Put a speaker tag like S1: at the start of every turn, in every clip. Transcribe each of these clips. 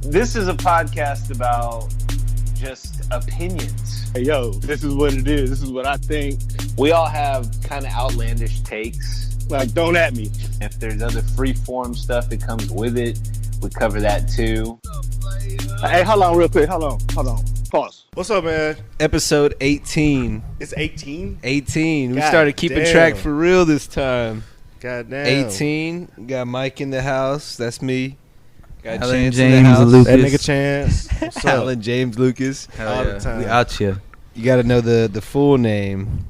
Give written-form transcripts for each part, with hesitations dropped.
S1: This is a podcast about just opinions.
S2: Hey, yo, this is what it is. This is what I think.
S1: We all have kind of outlandish takes.
S2: Like, don't at me.
S1: If there's other free-form stuff that comes with it, we cover that too.
S2: Hey, hold on real quick. Hold on. Pause.
S3: What's up, man?
S4: Episode 18.
S3: It's 18?
S4: 18. We
S3: God
S4: started keeping
S3: damn.
S4: track for real this time.
S3: God damn.
S4: 18. Got Mike in the house. That's me. Got
S5: Alan
S4: Chance in the
S5: James
S4: house.
S5: Lucas.
S3: That nigga Chance. What's up?
S4: Alan James Lucas.
S3: All the time.
S5: We out you.
S4: You got to know the full name.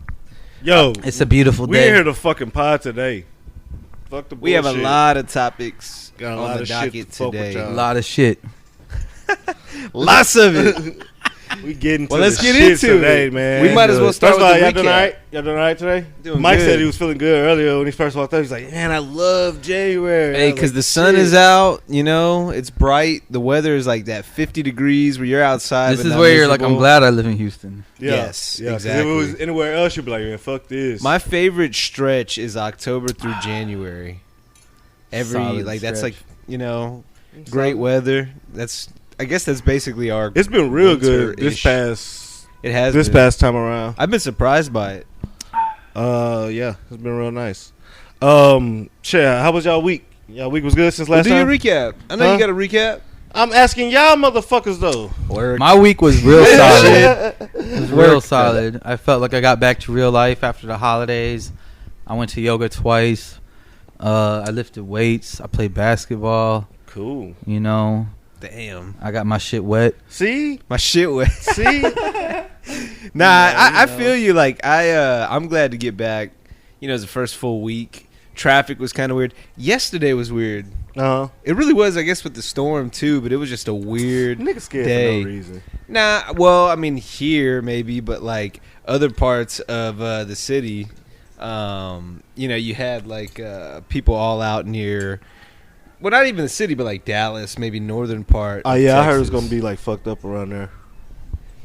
S3: Yo,
S5: It's a beautiful
S3: we're
S5: day.
S3: here to fucking pod today. Fuck the bullshit.
S4: We have a lot of topics
S3: Got a
S4: on
S3: lot
S4: the
S3: of shit
S4: docket
S3: to fuck with
S4: today.
S3: y'all.
S5: A lot of shit.
S4: Lots of it.
S3: We getting to
S4: Well, let's
S3: the
S4: get
S3: shit
S4: into
S3: today,
S4: it.
S3: man.
S4: We might as well start
S3: First of all,
S4: with the
S3: y'all doing
S4: recap.
S3: all right? Y'all doing all right today?
S4: Doing
S3: Mike
S4: good.
S3: said he was feeling good earlier when he first walked up. He's like, man, I love January.
S4: Hey, because the sun is out, you know, it's bright. The weather is like that 50 degrees where you're outside.
S5: This
S4: but
S5: is
S4: not
S5: where you're like, I'm
S4: miserable.
S5: glad I live in Houston.
S3: Yeah.
S4: Yes,
S3: yeah, 'cause
S4: exactly.
S3: If it was anywhere else, you'd be like, man, fuck this.
S4: My favorite stretch is October through January.
S5: Solid
S4: That's
S5: stretch.
S4: like, you know, great weather. I guess that's basically our.
S3: It's been real good
S4: winter-ish.
S3: this
S4: It has
S3: this
S4: been.
S3: past time around.
S4: I've been surprised by it.
S3: Yeah, it's been real nice. Shit, how was y'all week? Y'all week was good since last
S4: Do
S3: time?
S4: your recap. I know
S3: Huh?
S4: you got a recap.
S3: I'm asking y'all motherfuckers though.
S5: My week was real solid.
S3: Shit.
S5: It was real solid. I felt like I got back to real life after the holidays. I went to yoga twice. I lifted weights. I played basketball.
S3: Cool.
S5: You know,
S4: Damn.
S5: I got my shit wet.
S3: See?
S4: My shit wet.
S3: See?
S4: Nah,
S3: Yeah,
S4: I
S3: you know.
S4: feel you. Like I'm glad to get back. You know, it's the first full week. Traffic was kind of weird. Yesterday was weird.
S3: Uh-huh.
S4: It really was, I guess, with the storm too. But it was just a weird
S3: Nigga scared
S4: day.
S3: for no reason.
S4: Nah, well, I mean here maybe, but like other parts of the city, you know, you had like people all out near. Well, not even the city, but like Dallas, maybe northern part.
S3: Oh
S4: of
S3: yeah, I heard it was
S4: Texas.
S3: gonna be like fucked up around there.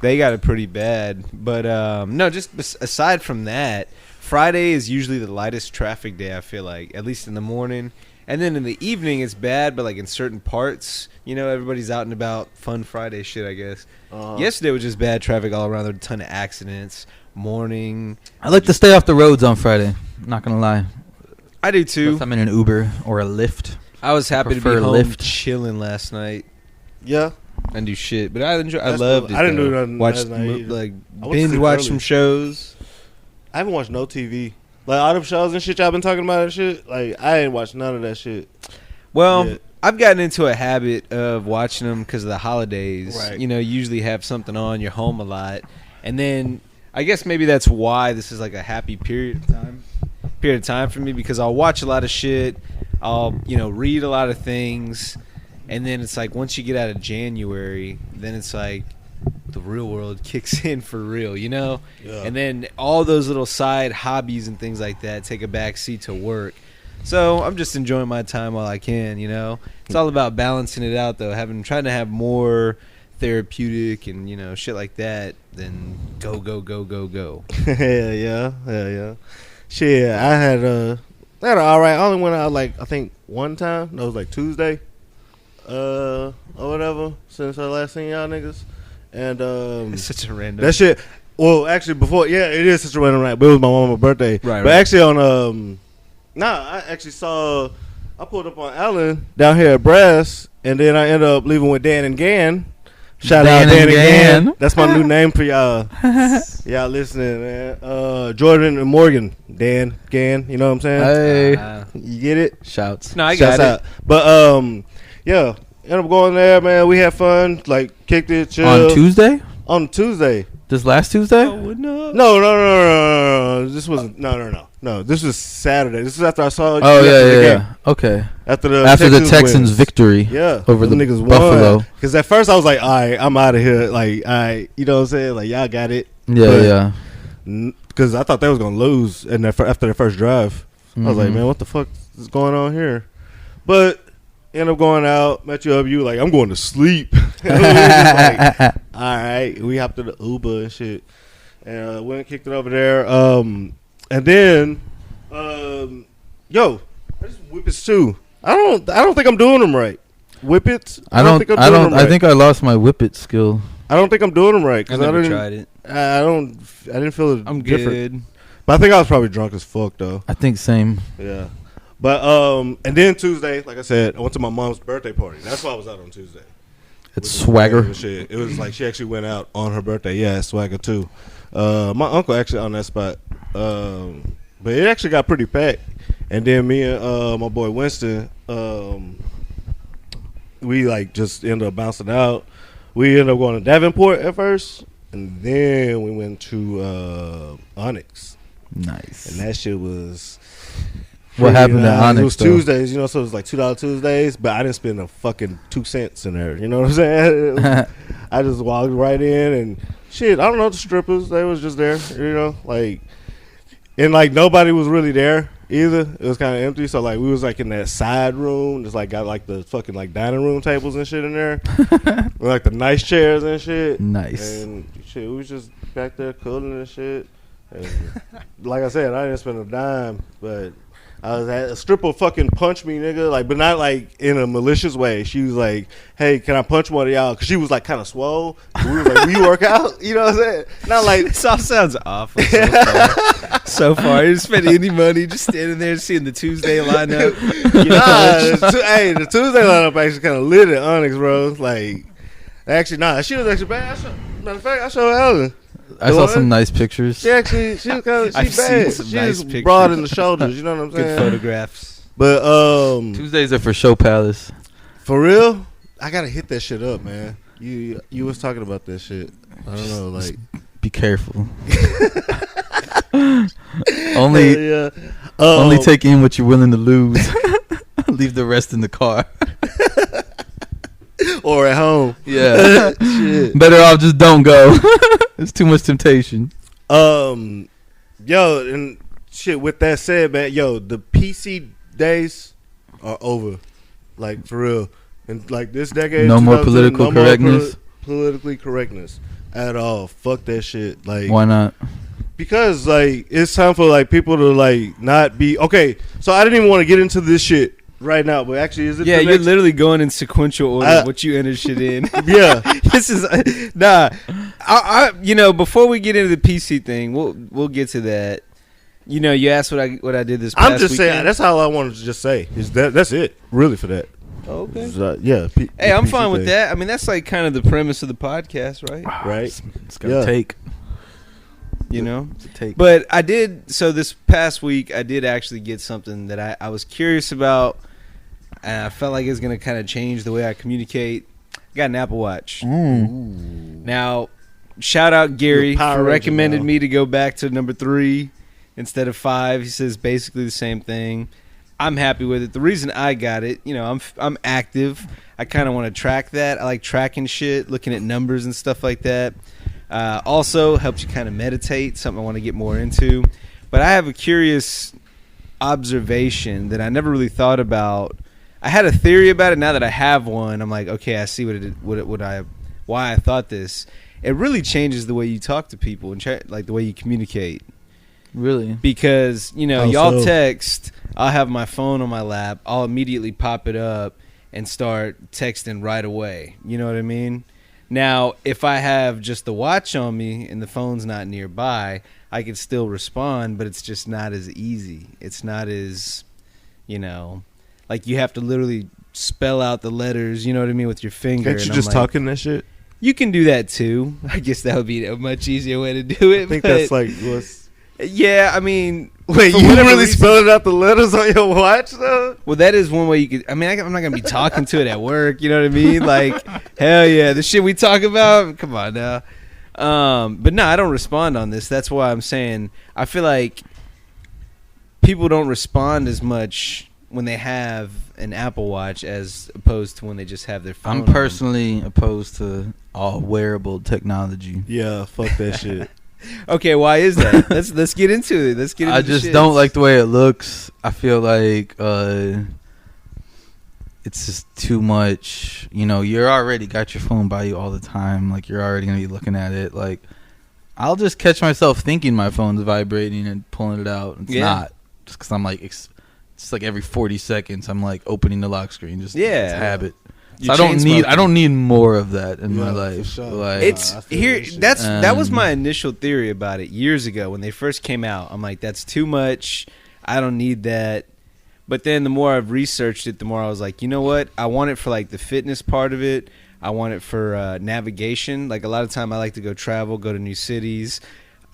S4: They got it pretty bad. But no, just aside from that, Friday is usually the lightest traffic day, I feel like, at least in the morning. And then in the evening, it's bad, but like in certain parts, you know, everybody's out and about. Fun Friday shit, I guess. Yesterday was just bad traffic all around. There were a ton of accidents. Morning.
S5: I like to stay off the roads on Friday. Not gonna lie.
S4: I do too.
S5: Unless I'm in an Uber or a Lyft.
S4: I was happy to be
S5: prefer
S4: home
S5: Lyft.
S4: chilling last night.
S3: Yeah.
S4: And do shit, but I
S3: That's
S4: loved
S3: cool.
S4: it.
S3: I didn't do
S4: though.
S3: nothing
S4: Watched
S3: last night either.
S4: like
S3: I went to
S4: binge
S3: sleep
S4: watch
S3: early.
S4: some shows.
S3: I haven't watched no TV. Like all them shows and shit y'all been talking about and shit. Like I ain't watched none of that shit.
S4: Well,
S3: Yeah.
S4: I've gotten into a habit of watching them because of the holidays.
S3: Right.
S4: You know, you usually have something on. You're home a lot, and then I guess maybe that's why this is like a happy period of time for me, because I'll watch a lot of shit. I'll read a lot of things, and then it's like once you get out of January, then it's like the real world kicks in for real, you know.
S3: Yeah.
S4: And then all those little side hobbies and things like that take a back seat to work. So I'm just enjoying my time while I can, you know. It's all about balancing it out, though. Trying to have more therapeutic and shit like that than go.
S3: yeah. Shit, I had an alright. I only went out like I think one time. That was like Tuesday, or whatever. Since I last seen y'all niggas, and
S4: It's such a random.
S3: that shit. Well, actually, before it is such a random night, but it was my mama's birthday.
S4: Right,
S3: But
S4: right.
S3: actually on I actually saw. I pulled up on Allen down here at Brass, and then I ended up leaving with Dan and Gan. Shout out
S5: Dan
S3: Dan
S5: and
S3: and Gan.
S5: Gan.
S3: That's my new name for y'all. Y'all listening, man. Jordan and Morgan. Dan, Gan. You know what I'm saying?
S5: Hey.
S3: You get it?
S5: Shouts.
S4: No, I got
S3: Shouts
S4: it.
S3: out. But yeah. Ended up going there, man. We had fun. Like kicked it, chill.
S5: On Tuesday?
S3: On Tuesday.
S5: This last Tuesday?
S3: No. This wasn't. No. This was Saturday. This is after I saw.
S5: Oh,
S3: you after the
S5: yeah.
S3: game.
S5: Okay.
S3: After
S5: the Texans
S3: wins.
S5: victory.
S3: Yeah,
S5: over
S3: them
S5: the
S3: niggas
S5: Buffalo.
S3: won. Because at first I was like, all right, I'm out of here. Like, all right, you know what I'm saying? Like, y'all got it.
S5: Yeah.
S3: Because I thought they was gonna lose after their first drive. I was like,
S5: Mhm.
S3: man, what the fuck is going on here? But end up going out, met you up. You like, I'm going to sleep. And we was just like, all right, we hopped to the Uber and shit, and went and kicked it over there. And then, yo, I just whip his too. I don't think I'm doing them right. whippets.
S5: I don't.
S3: I'm doing them right.
S5: I think I lost my whippet skill.
S3: I don't think I'm doing them right
S4: I
S3: because
S4: never tried it.
S3: I didn't feel it.
S4: I'm
S3: different.
S4: good.
S3: But I think I was probably drunk as fuck though.
S5: I think same.
S3: Yeah. But and then Tuesday, like I said, I went to my mom's birthday party. That's why I was out on Tuesday.
S5: It's swagger.
S3: Shit. It was like she actually went out on her birthday. Yeah, swagger too. My uncle actually on that spot. But it actually got pretty packed. And then me and my boy Winston, we like just ended up bouncing out. We ended up going to Davenport at first, and then we went to Onyx.
S5: Nice.
S3: And that shit was.
S5: What happened at Onyx?
S3: It was Tuesdays, so it was like $2 Tuesdays, but I didn't spend a fucking 2 cents in there. You know what I'm saying? I just walked right in and shit. I don't know, the strippers, they was just there, and like nobody was really there either. It was kind of empty, so like we was like in that side room, just like got like the fucking like dining room tables and shit in there, with, like the nice chairs and shit.
S5: Nice.
S3: And shit, we was just back there cooling and shit. And like I said, I didn't spend a dime, but I was at a stripper fucking punched me, nigga, like, but not like in a malicious way. She was like, "Hey, can I punch one of y'all?" Because she was like kind of swole. We was like, "Will you work out?" You know what I'm saying? Not like
S4: This all sounds awful so far. So far, you didn't spend any money, just standing there seeing the Tuesday lineup.
S3: Hey, the Tuesday lineup actually kind of lit at Onyx, bro. Like, actually, she was actually bad. Matter of fact, I showed Ellen.
S5: I saw some nice pictures.
S3: She was kind of
S4: I've
S3: bad.
S4: seen some
S3: She
S4: nice
S3: was
S4: pictures.
S3: broad in the shoulders. You know what I'm saying?
S4: Good photographs.
S3: But
S5: Tuesdays are for Show Palace.
S3: for real, I gotta hit that shit up, man. You was talking about that shit. I don't know, like
S5: Be careful. only
S3: yeah.
S5: only take in what you're willing to lose. Leave the rest in the car.
S3: or at home.
S5: Yeah.
S3: Shit.
S5: Better off just don't go. It's too much temptation.
S3: Yo, and shit. With that said, man, the PC days are over. Like for real, and like this decade,
S5: No more
S3: 2010,
S5: political correctness.
S3: Politically correctness at all. Fuck that shit. Like,
S5: Why not?
S3: because like it's time for like people to like not be okay. So I didn't even want to get into this shit right now, but actually, is it?
S4: Yeah,
S3: the
S4: you're
S3: next?
S4: literally going in sequential order of what you enter shit in.
S3: Yeah.
S4: This is I before we get into the PC thing, we'll get to that. You asked what I did this past
S3: I'm just saying
S4: weekend.
S3: that's all I wanted to just say. Is that's it really for that?
S4: Okay.
S3: Yeah.
S4: Hey, I'm
S3: PC
S4: fine with
S3: thing.
S4: that. I mean, that's like kind of the premise of the podcast, right?
S3: Right.
S5: It's gonna take.
S4: It's
S5: a take.
S4: But I did. So this past week, I did actually get something that I was curious about, and I felt like it was going to kind of change the way I communicate. I got an Apple Watch. Now, shout out Gary for recommended me to go back to number 3 instead of 5. He says basically the same thing. I'm happy with it. The reason I got it, I'm active. I kind of want to track that. I like tracking shit, looking at numbers and stuff like that. Also helps you kind of meditate, something I want to get more into. But I have a curious observation that I never really thought about. I had a theory about it. Now that I have one, I'm like, okay, I see why I thought this. It really changes the way you talk to people and like the way you communicate.
S5: Really?
S4: Because, y'all text, I'll have my phone on my lap, I'll immediately pop it up and start texting right away. You know what I mean? Now, if I have just the watch on me and the phone's not nearby, I can still respond, but it's just not as easy. It's not as, like you have to literally spell out the letters, you know what I mean, with your finger.
S3: Can't you just talk in that shit?
S4: You can do that too. I guess that would be a much easier way to do it.
S3: I think that's like what's.
S4: Yeah, I mean,
S3: Wait, you really spelled out the letters on your watch though?
S4: well, that is one way you could. I mean, I'm not gonna be talking to it at work. You know what I mean? Like, hell yeah, the shit we talk about. Come on now. But no, I don't respond on this. That's why I'm saying I feel like people don't respond as much when they have an Apple Watch as opposed to when they just have their phone.
S5: I'm personally opposed to all wearable technology.
S3: Yeah, fuck that shit.
S4: Okay, why is that? Let's get into it. Let's get into
S5: I just don't like the way it looks. I feel like it's just too much. You're already got your phone by you all the time. Like, you're already going to be looking at it. Like, I'll just catch myself thinking my phone's vibrating and pulling it out. It's not. Just because I'm like, it's like every 40 seconds I'm like opening the lock screen. Just it's a habit. So I don't need more of that in my life.
S3: Sure.
S5: Like,
S4: It's here. That was my initial theory about it years ago when they first came out. I'm like, that's too much. I don't need that. But then the more I've researched it, the more I was like, you know what? I want it for like the fitness part of it. I want it for navigation. Like a lot of time I like to go travel, go to new cities,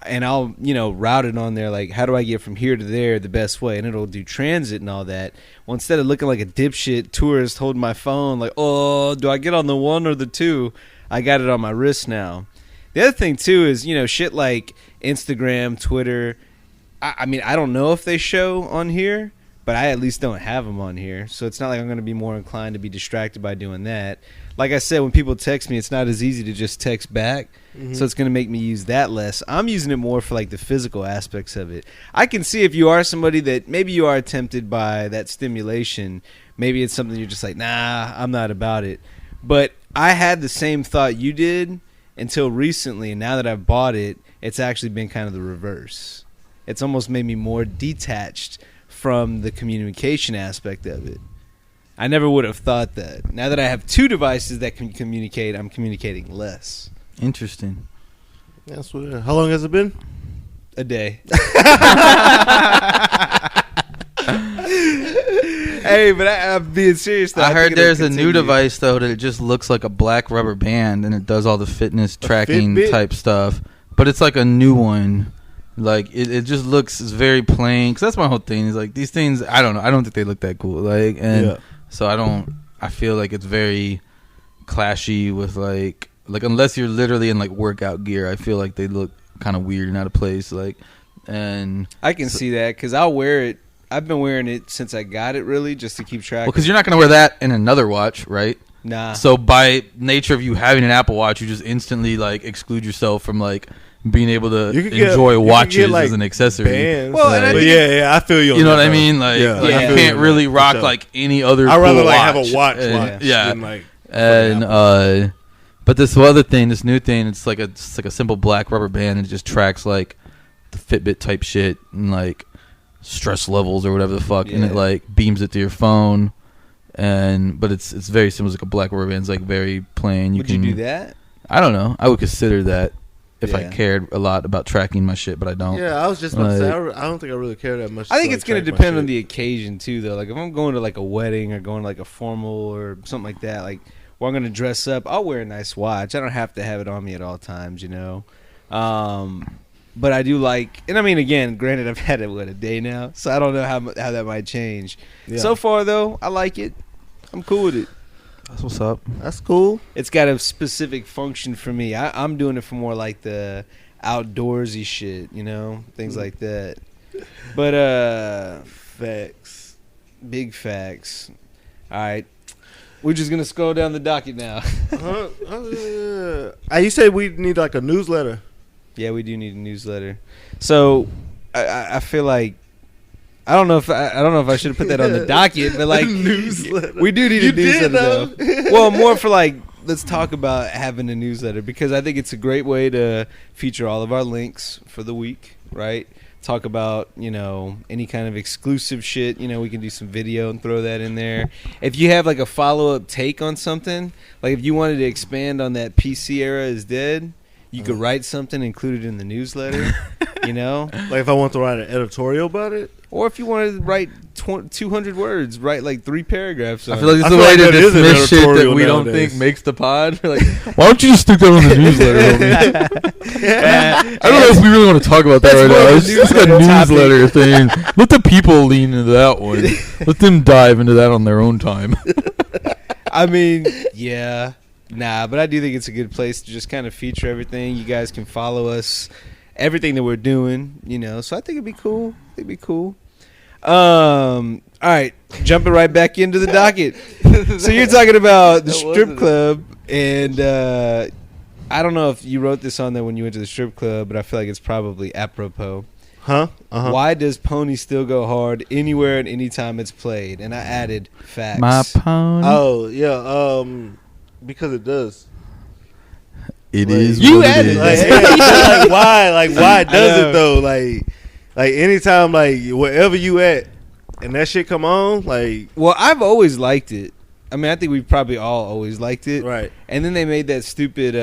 S4: and I'll, route it on there. Like, how do I get from here to there the best way? And it'll do transit and all that. Well, instead of looking like a dipshit tourist holding my phone, like, oh, do I get on the 1 or the 2? I got it on my wrist now. The other thing too is, shit like Instagram, Twitter. I mean, I don't know if they show on here, but I at least don't have them on here. So it's not like I'm going to be more inclined to be distracted by doing that. Like I said, when people text me, it's not as easy to just text back. Mm-hmm. So it's going to make me use that less. I'm using it more for like the physical aspects of it. I can see if you are somebody that maybe you are tempted by that stimulation, maybe it's something you're just like, nah, I'm not about it. But I had the same thought you did until recently. And now that I've bought it, it's actually been kind of the reverse. It's almost made me more detached from the communication aspect of it. I never would have thought that. Now that I have 2 devices that can communicate, I'm communicating less.
S5: Interesting.
S3: That's weird. How long has it been?
S4: A day. Hey, but I'm being serious though.
S5: I heard there's a new device though that it just looks like a black rubber band and it does all the fitness tracking type stuff. But it's like a new one. Like it just looks very plain. Cause that's my whole thing. Is like these things. I don't know. I don't think they look that cool. Like so I feel like it's very clashy with like unless you're literally in like workout gear. I feel like they look kind of weird and out of place. Like, and
S4: I can see that because I'll wear it. I've been wearing it since I got it, really, just to keep track.
S5: Well, because you're not gonna wear that in another watch, right?
S4: Nah.
S5: So by nature of you having an Apple Watch, you just instantly like exclude yourself from like being able to enjoy watches as an accessory.
S3: Bands,
S4: well,
S3: like,
S4: but
S3: yeah, I feel you.
S5: You know what I mean? Like, you can't really rock like any other.
S3: I'd rather
S5: cool
S3: like
S5: watch.
S3: have a watch.
S5: Than,
S3: like,
S5: and but this other thing, this new thing, it's like a simple black rubber band and it just tracks like the Fitbit type shit and like stress levels or whatever the fuck, and it like beams it to your phone. But it's very simple. It's like a black rubber band. It's like very plain.
S4: Would you do that?
S5: I don't know. I would consider that if I cared a lot about tracking my shit, but I don't.
S3: Yeah, I was just about to say, I don't think I really care that much.
S4: I think it's going to depend on the occasion too, though. Like if I'm going to like a wedding or going to like a formal or something like that, like where I'm going to dress up, I'll wear a nice watch. I don't have to have it on me at all times, you know. But I do like, and I mean, again, granted, I've had it a day now, so I don't know how that might change. Yeah. So far, though, I like it. I'm cool with it.
S5: That's what's up.
S3: That's cool.
S4: It's got a specific function for me. I'm doing it for more like the outdoorsy shit, you know, things like that. But
S3: facts,
S4: big facts. All right, we're just gonna scroll down the docket now.
S3: You said we need like a newsletter.
S4: Yeah, we do need a newsletter. So I feel like I don't know if I should have put that on the docket, but like
S3: newsletter.
S4: We do need a newsletter though. Well, more for like let's talk about having a newsletter because I think it's a great way to feature all of our links for the week, right? Talk about, you know, any kind of exclusive shit. You know, we can do some video and throw that in there. If you have like a follow-up take on something, like if you wanted to expand on that PC era is dead, you could write something, include it in the newsletter, you know?
S3: Like if I want to write an editorial about it?
S4: Or if you wanted to write 200 words, write like 3 paragraphs.
S5: I feel like it's a way to dismiss shit that we don't think makes the pod. Like, why don't you just stick that on the newsletter? I don't know if we really want to talk about that right now. It's just a newsletter thing. Let the people lean into that one. Let them dive into that on their own time.
S4: I mean, yeah. Nah, but I do think it's a good place to just kind of feature everything. You guys can follow us, everything that we're doing, you know. So I think it'd be cool. All right, jumping right back into the docket. So you're talking about the strip club, and I don't know if you wrote this on there when you went to the strip club, but I feel like it's probably apropos. Why does Pony still go hard anywhere and anytime it's played? And I added facts.
S5: My pony.
S3: Oh yeah, because it does.
S5: It is.
S4: You added
S3: like why? Like why does it though? Like anytime, like wherever you at, and that shit come on, like.
S4: Well, I've always liked it. I mean, I think we probably all always liked it.
S3: Right.
S4: And then they made that stupid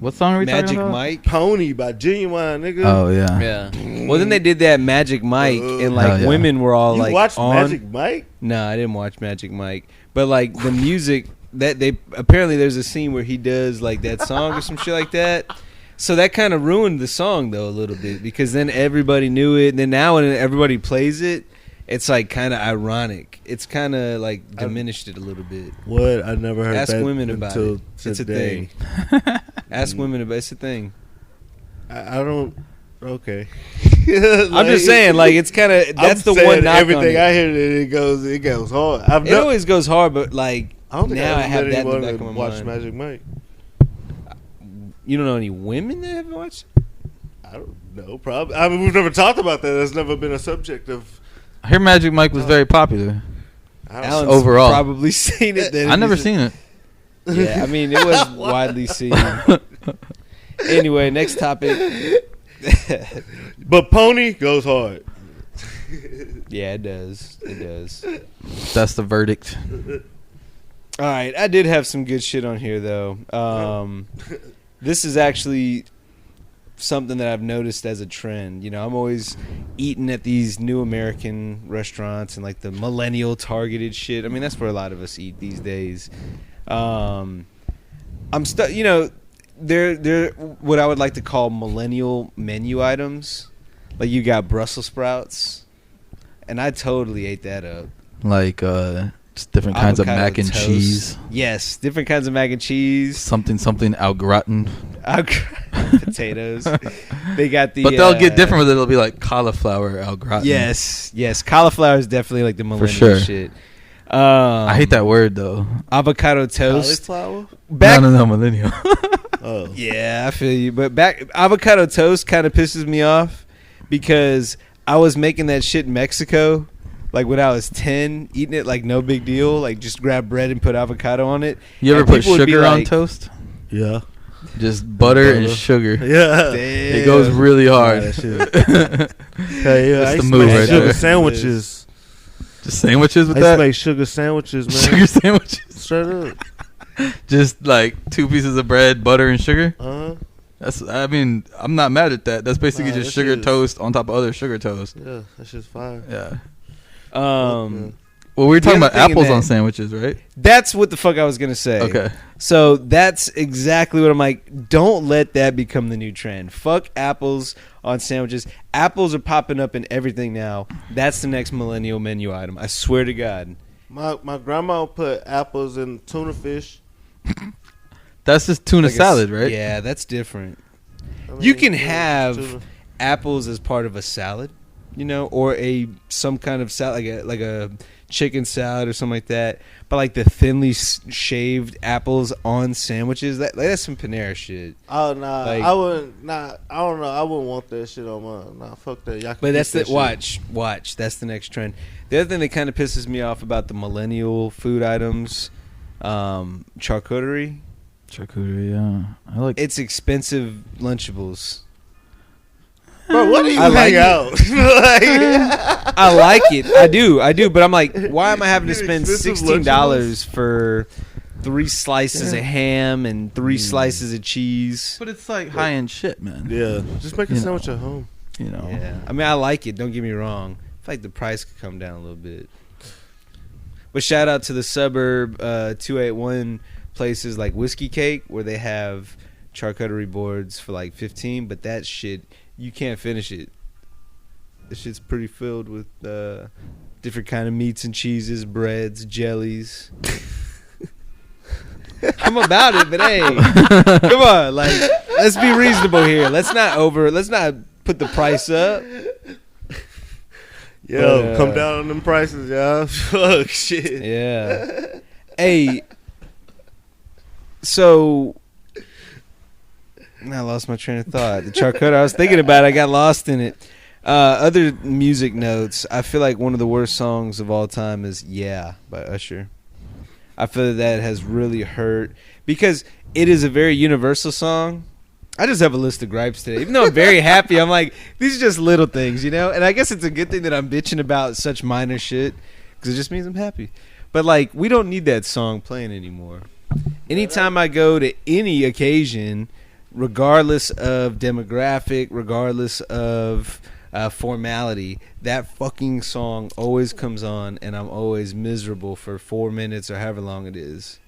S5: What song are we
S4: Magic
S5: talking about?
S4: Mike.
S3: Pony by Genuine, nigga.
S5: Oh yeah.
S4: Yeah. Well, then they did that Magic Mike, and like
S5: Hell yeah.
S4: women were all
S3: You
S4: like
S3: watched
S4: on.
S3: Magic Mike?
S4: No, I didn't watch Magic Mike, but like the music that they apparently there's a scene where he does like that song or some shit like that. So that kind of ruined the song though a little bit because then everybody knew it, and then now when everybody plays it, it's like kind of ironic. It's kind of like diminished it a little bit.
S3: What? I never heard
S4: Ask
S3: that
S4: women about
S3: until
S4: it. It's a
S3: today.
S4: thing. Ask women about it's a thing.
S3: I don't. Okay.
S4: I'm just saying, like it's kind of that's the one knock
S3: everything
S4: on it.
S3: I hear that it goes hard.
S4: It always goes hard, but like
S3: I don't think
S4: now I
S3: I've
S4: have
S3: met
S4: that in the
S3: anyone
S4: back of my
S3: that watched
S4: mind.
S3: Magic Mike.
S4: You don't know any women that haven't watched?
S3: I don't know. Probably. I mean, we've never talked about that. That's never been a subject of.
S5: I hear Magic Mike was very popular.
S3: I don't
S4: Alan's
S3: know.
S5: Overall.
S4: probably seen it. Then
S5: I never seen it.
S4: Yeah, I mean it was widely seen. Anyway, next topic.
S3: But Pony goes hard.
S4: Yeah, it does. It does.
S5: That's the verdict.
S4: All right, I did have some good shit on here though. This is actually something that I've noticed as a trend. You know, I'm always eating at these new American restaurants and like the millennial targeted shit. I mean, that's where a lot of us eat these days. I'm you know, they're what I would like to call millennial menu items. Like you got Brussels sprouts, and I totally ate that up.
S5: Like just different kinds of
S4: Avocado
S5: mac and
S4: toast.
S5: cheese.
S4: Yes, different kinds of mac and cheese.
S5: Something au gratin.
S4: Potatoes. They got the.
S5: But they'll get different with it. It'll be like cauliflower au gratin.
S4: Yes. Cauliflower is definitely like the millennial
S5: sure.
S4: shit.
S5: I hate that word though.
S4: Avocado toast.
S3: Cauliflower?
S4: Back,
S5: No, millennial.
S3: Oh.
S4: Yeah, I feel you. But back avocado toast kind of pisses me off because I was making that shit in Mexico. Like when I was 10, eating it like no big deal. Like just grab bread and put avocado on it.
S5: You ever
S4: And
S5: put
S4: people would be
S5: sugar on
S4: like,
S5: toast?
S3: Yeah.
S5: Just butter and sugar.
S3: Yeah.
S4: Damn.
S5: It goes really hard.
S3: Yeah, that Hey, yeah,
S5: That's
S3: I
S5: the
S3: used
S5: move
S3: to make
S5: right
S3: sugar
S5: there.
S3: sandwiches.
S5: Just sandwiches with
S3: I used to
S5: that?
S3: make sugar sandwiches, man.
S5: Sugar sandwiches.
S3: Straight up.
S5: Just like 2 pieces of bread, butter, and sugar.
S3: Uh-huh.
S5: I mean, I'm not mad at that. That's basically
S3: Nah,
S5: just
S3: that
S5: sugar
S3: shit is-
S5: toast on top of other sugar toast.
S3: Yeah, that shit's fire.
S5: Yeah.
S4: Um,
S5: Well, we were talking
S4: The
S5: about
S4: other thing
S5: apples
S4: in
S5: on
S4: that-
S5: sandwiches, right?
S4: That's what the fuck I was gonna say.
S5: Okay.
S4: So that's exactly what I'm like. Don't let that become the new trend. Fuck apples on sandwiches. Apples are popping up in everything now. That's the next millennial menu item. I swear to God.
S3: My grandma put apples in tuna fish.
S5: That's just tuna
S4: Like a
S5: salad, right?
S4: Yeah, that's different.
S3: I
S4: You
S3: mean,
S4: can
S3: yeah,
S4: have
S3: tuna.
S4: apples as part of a salad, you know, or some kind of salad, like a chicken salad or something like that. But like the thinly shaved apples on sandwiches, that's some Panera shit.
S3: Oh nah,
S4: like-
S3: I wouldn't. Nah, I don't know. I wouldn't want that shit on mine. Nah, fuck that. Y'all can
S4: But that's
S3: keep
S4: the
S3: that shit.
S4: watch. That's the next trend. The other thing that kind of pisses me off about the millennial food items, charcuterie.
S5: Charcuterie, yeah. I like
S4: It's expensive Lunchables.
S3: Bro, what do you
S4: I like
S3: hang
S4: it.
S3: out? Like-
S4: I like it. I do. But I'm like, why am I having to spend
S3: Expensive
S4: $16 for 3 slices of ham and 3 slices of cheese?
S5: But it's like high end shit, man.
S3: Yeah, just make a
S5: You
S3: sandwich
S5: know.
S3: at home.
S5: You know.
S4: Yeah. I mean, I like it. Don't get me wrong. I feel like the price could come down a little bit. But shout out to the suburb 281 places like Whiskey Cake where they have charcuterie boards for like $15, but that shit, you can't finish it. This shit's pretty filled with different kind of meats and cheeses, breads, jellies. I'm about it, but hey, come on, like let's be reasonable here. Let's not put the price up.
S3: Yo,
S4: But,
S3: come down on them prices, y'all. Fuck shit.
S4: Yeah. Hey. So I lost my train of thought. The charcuterie I was thinking about, I got lost in it. Other music notes. I feel like one of the worst songs of all time is "Yeah" by Usher. I feel that has really hurt because it is a very universal song. I just have a list of gripes today. Even though I'm very happy, I'm like, these are just little things, you know? And I guess it's a good thing that I'm bitching about such minor shit because it just means I'm happy. But like, we don't need that song playing anymore. Anytime I go to any occasion, regardless of demographic, regardless of formality, that fucking song always comes on, and I'm always miserable for 4 minutes or however long it is.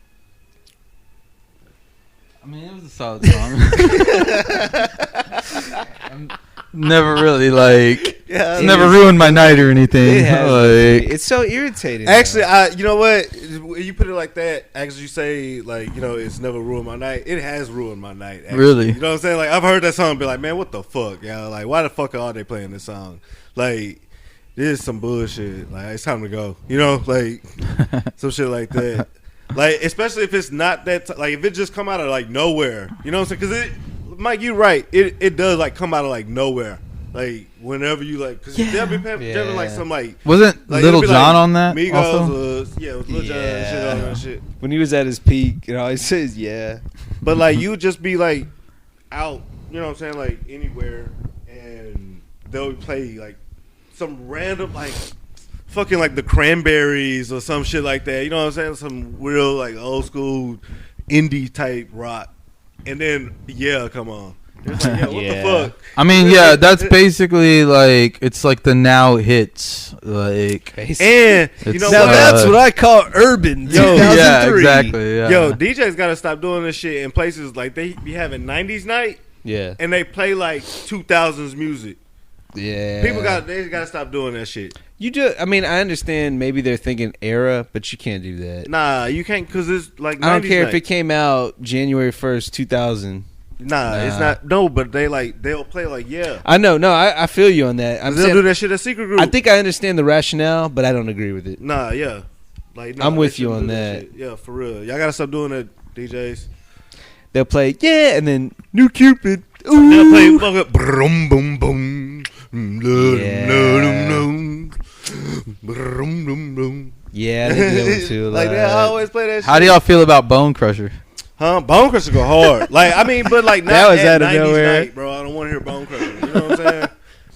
S5: I mean, it was a solid song. Never really it's never ruined my night or anything.
S4: It's so irritating.
S3: Actually, you know what? You put it like that. Actually, you say it's never ruined my night. It has ruined my night. Actually.
S5: Really?
S3: You know what I'm saying? Like I've heard that song and be like, man, what the fuck, y'all? Like, why the fuck are they playing this song? Like, this is some bullshit. Like, it's time to go. You know, like some shit like that. Like, especially if it's not that. If it just come out of nowhere. You know what I'm saying? Because Mike, you're right. It does come out of nowhere. Like whenever you because they'll be jamming some
S5: wasn't Little John on that?
S3: Migos
S5: also?
S3: It was Little John and shit on that shit.
S4: When he was at his peak, it always says
S3: But you would just be out, you know what I'm saying, anywhere, and they'll play some random fucking the Cranberries or some shit like that. You know what I'm saying? Some real old school indie type rock, and then come on. It's what the fuck?
S5: I mean, that's basically it's the now hits.
S3: And you know
S4: now that's what I call urban.
S3: Yo,
S5: yeah, exactly. Yeah.
S3: Yo, DJs gotta stop doing this shit in places they be having 90s night.
S4: Yeah.
S3: And they play 2000s music.
S4: Yeah.
S3: They gotta stop doing that shit.
S4: You do. I mean, I understand. Maybe they're thinking era, but you can't do that.
S3: Nah, you can't because it's 90s
S4: I don't care
S3: night.
S4: if it came out January 1st, 2000.
S3: Nah, it's not. No, but they'll play
S4: I know. No, I feel you on that.
S3: They'll do that shit at Secret Group.
S4: I think I understand the rationale, but I don't agree with it.
S3: Nah, yeah.
S4: I'm with you on that.
S3: Yeah, for real. Y'all gotta stop doing that, DJs.
S4: They'll play and then New Cupid. Ooh.
S3: They'll play fucking boom boom boom.
S4: Yeah, they do that one too.
S3: They always play that shit.
S5: How do y'all feel about Bone Crusher?
S3: Huh? Bone Crusher go hard. But not
S4: that was
S3: at
S4: out of
S3: 90s
S4: nowhere.
S3: night, bro. I don't want to hear Bone Crusher. You know what I'm saying?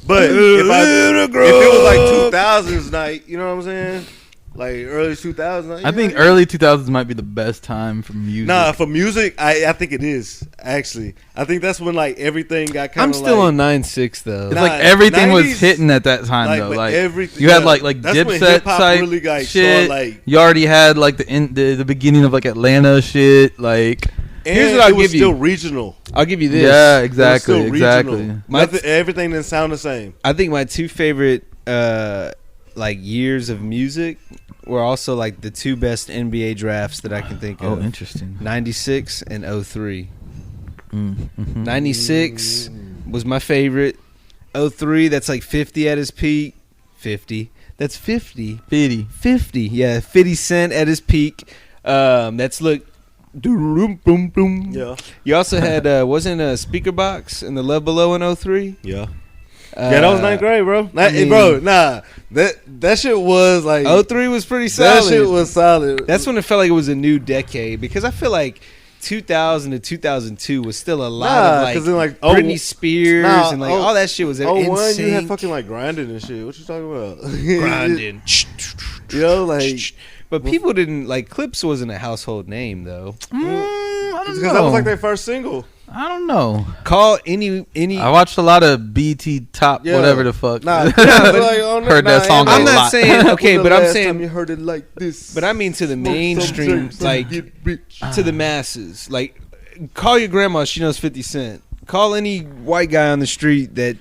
S3: But if it was 2000s night, you know what I'm saying? Early 2000s night.
S5: I think early 2000s might be the best time for music.
S3: Nah, for music, I think it is, actually. I think that's when everything got kind of
S4: I'm still on 9-6 though.
S5: It's everything
S3: 90s,
S5: was hitting at that time though.
S3: Everything,
S5: you had
S3: that's
S5: Dipset
S3: when hip-hop
S5: type
S3: really
S5: shit. You already had the beginning of Atlanta shit.
S3: Here's what I'll give you. Still regional.
S4: I'll give you this.
S5: Yeah, exactly, exactly.
S3: Everything didn't sound the same.
S4: I think my two favorite years of music were also the two best NBA drafts that I can think of.
S5: Oh, interesting.
S4: 96 and 03.
S5: Mm-hmm.
S4: 96 was my favorite. 03, that's 50 at his peak. 50. That's 50. 50. Yeah, 50 Cent at his peak. That's boom, boom, boom.
S3: Yeah.
S4: You also had wasn't a Speaker Box in the Love Below in 03?
S3: Yeah. That was ninth grade, bro. That shit was
S4: 03 was pretty solid.
S3: That shit was solid.
S4: That's when it felt like it was a new decade because I feel 2000 to 2002 was still a lot of Britney Spears and all that shit was
S3: NSYNC.
S4: 01
S3: you had fucking grinding and shit. What you talking about?
S4: Grinding. But people didn't Clips wasn't a household name though.
S5: I don't know.
S3: Because that was their first single.
S5: I don't know.
S4: Call any.
S5: I watched a lot of BT Top, whatever the fuck.
S3: Heard
S5: that song a lot.
S4: I'm not saying okay, but I'm saying
S3: you heard it like this.
S4: But I mean to the mainstream, to the masses. Call your grandma; she knows 50 Cent. Call any white guy on the street that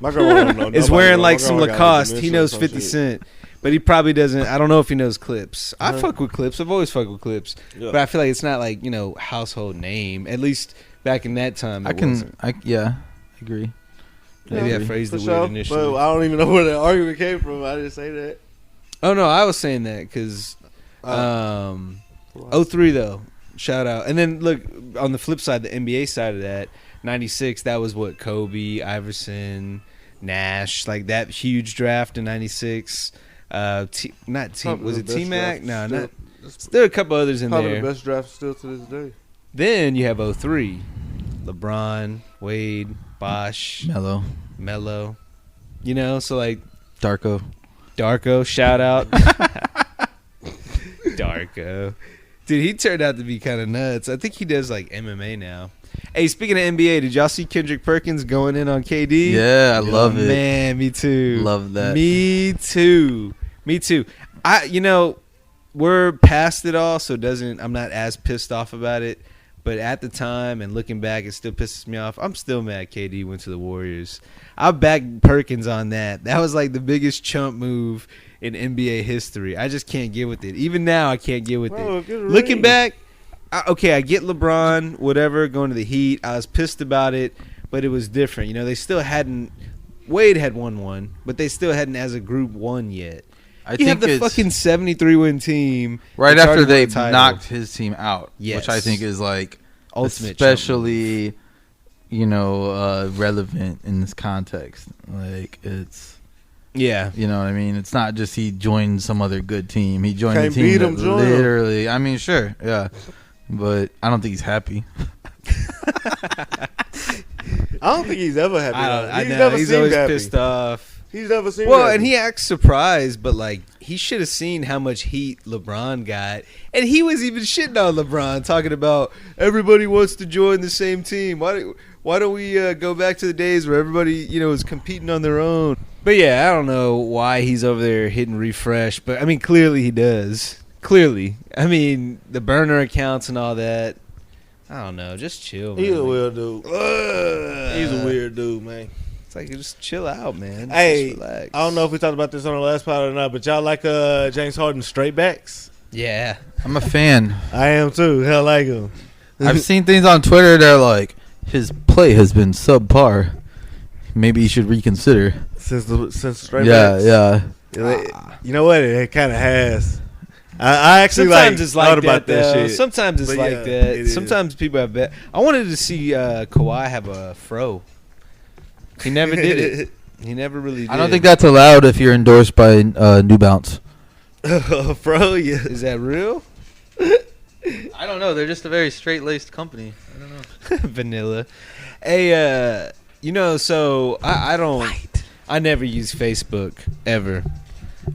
S4: is wearing some Lacoste. He knows 50 Cent. But he probably doesn't. I don't know if he knows Clips. I fuck with Clips. I've always fucked with Clips. Yeah. But I feel it's not household name. At least back in that time, I
S5: agree.
S4: Maybe I phrased it weird initially.
S3: But I don't even know where the argument came from. I didn't say that.
S4: Oh no, I was saying that because 03 though. Shout out. And then look on the flip side, the NBA side of that, 96. That was what Kobe, Iverson, Nash, that huge draft in 96. Was it T-Mac? No, not. There are a couple others in
S3: probably
S4: there.
S3: The best draft still to this day.
S4: Then you have 03. LeBron, Wade, Bosh,
S5: Melo.
S4: So
S5: Darko.
S4: Shout out. Darko. Dude, he turned out to be kind of nuts. I think he does like MMA now. Hey, speaking of NBA, did y'all see Kendrick Perkins going in on KD?
S5: Yeah, I love it.
S4: Man, me too.
S5: Love that.
S4: Me too. We're past it all, so I'm not as pissed off about it. But at the time and looking back, it still pisses me off. I'm still mad KD went to the Warriors. I backed Perkins on that. That was like the biggest chump move in NBA history. I just can't get with it. Even now, I can't get with it. Looking back, I get LeBron, whatever, going to the Heat. I was pissed about it, but it was different. You know, they still hadn't. Wade had won one, but they still hadn't, as a group, won yet.
S5: I
S4: You
S5: think
S4: have the
S5: it's
S4: fucking 73-win team
S5: right
S4: that's
S5: after
S4: already won
S5: they
S4: a title.
S5: knocked his team out,
S4: Yes.
S5: which I think is like
S4: Ultimate
S5: especially, relevant in this context. Like it's.
S4: Yeah.
S5: You know what I mean? It's not just he joined some other good team. He joined
S3: Can't
S5: the team
S3: beat
S5: that
S3: him, join him.
S5: literally. I mean, sure, yeah, but I don't think he's happy.
S3: I don't think he's ever happy.
S4: I know.
S3: never
S4: He's
S3: seemed
S4: always
S3: happy.
S4: pissed off.
S3: He's never seemed
S4: Well,
S3: happy.
S4: and he acts surprised, but like he should have seen how much heat LeBron got, and he was even shitting on LeBron, talking about everybody wants to join the same team. Why don't we go back to the days where everybody is competing on their own? But yeah, I don't know why he's over there hitting refresh, but I mean clearly he does. Clearly, I mean the burner accounts and all that. I don't know, just chill.
S3: He's
S4: man.
S3: a weird dude. He's a weird dude, man.
S4: It's like just chill out, man.
S3: Hey,
S4: just relax.
S3: I don't know if we talked about this on the last pod or not, but y'all like James Harden straight backs?
S4: Yeah.
S5: I'm a fan.
S3: I am too. Hell, like him.
S5: I've seen things on Twitter that are like his play has been subpar. Maybe he should reconsider.
S3: Since straight
S5: Yeah,
S3: backs.
S5: yeah.
S3: You know what? It kind of has. I actually
S4: Sometimes it's like
S3: thought about that
S4: though.
S3: shit.
S4: Sometimes it's
S3: But
S4: like
S3: yeah,
S4: that.
S3: it is.
S4: Sometimes people have bet. I wanted to see Kawhi have a fro. He never did it. He never really did.
S5: I don't think that's allowed if you're endorsed by New Balance.
S3: Bro, yeah.
S4: Is that real?
S5: I don't know. They're just a very straight-laced company. I don't know.
S4: Vanilla. Hey, so I don't. I never use Facebook ever.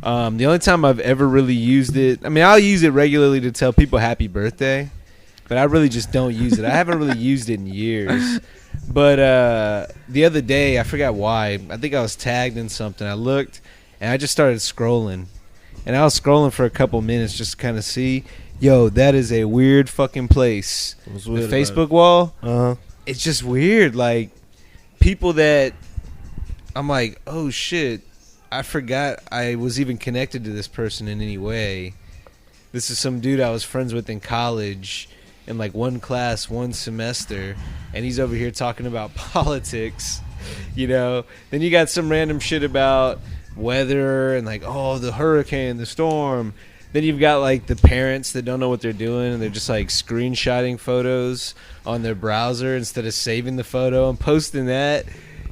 S4: The only time I've ever really used it, I mean, I'll use it regularly to tell people happy birthday, but I really just don't use it. I haven't really used it in years. But the other day, I forgot why. I think I was tagged in something. I looked, and I just started scrolling. And I was scrolling for a couple minutes just to kind of see, yo, that is a weird fucking place.
S3: What's
S4: The
S3: weird about
S4: Facebook wall,
S3: Uh-huh.
S4: it's just weird. Like, people that I'm like, oh, shit. I forgot I was even connected to this person in any way. This is some dude I was friends with in college in like one class, one semester, and he's over here talking about politics, Then you got some random shit about weather and like, oh, the hurricane, the storm. Then you've got like the parents that don't know what they're doing and they're just like screenshotting photos on their browser instead of saving the photo and posting that.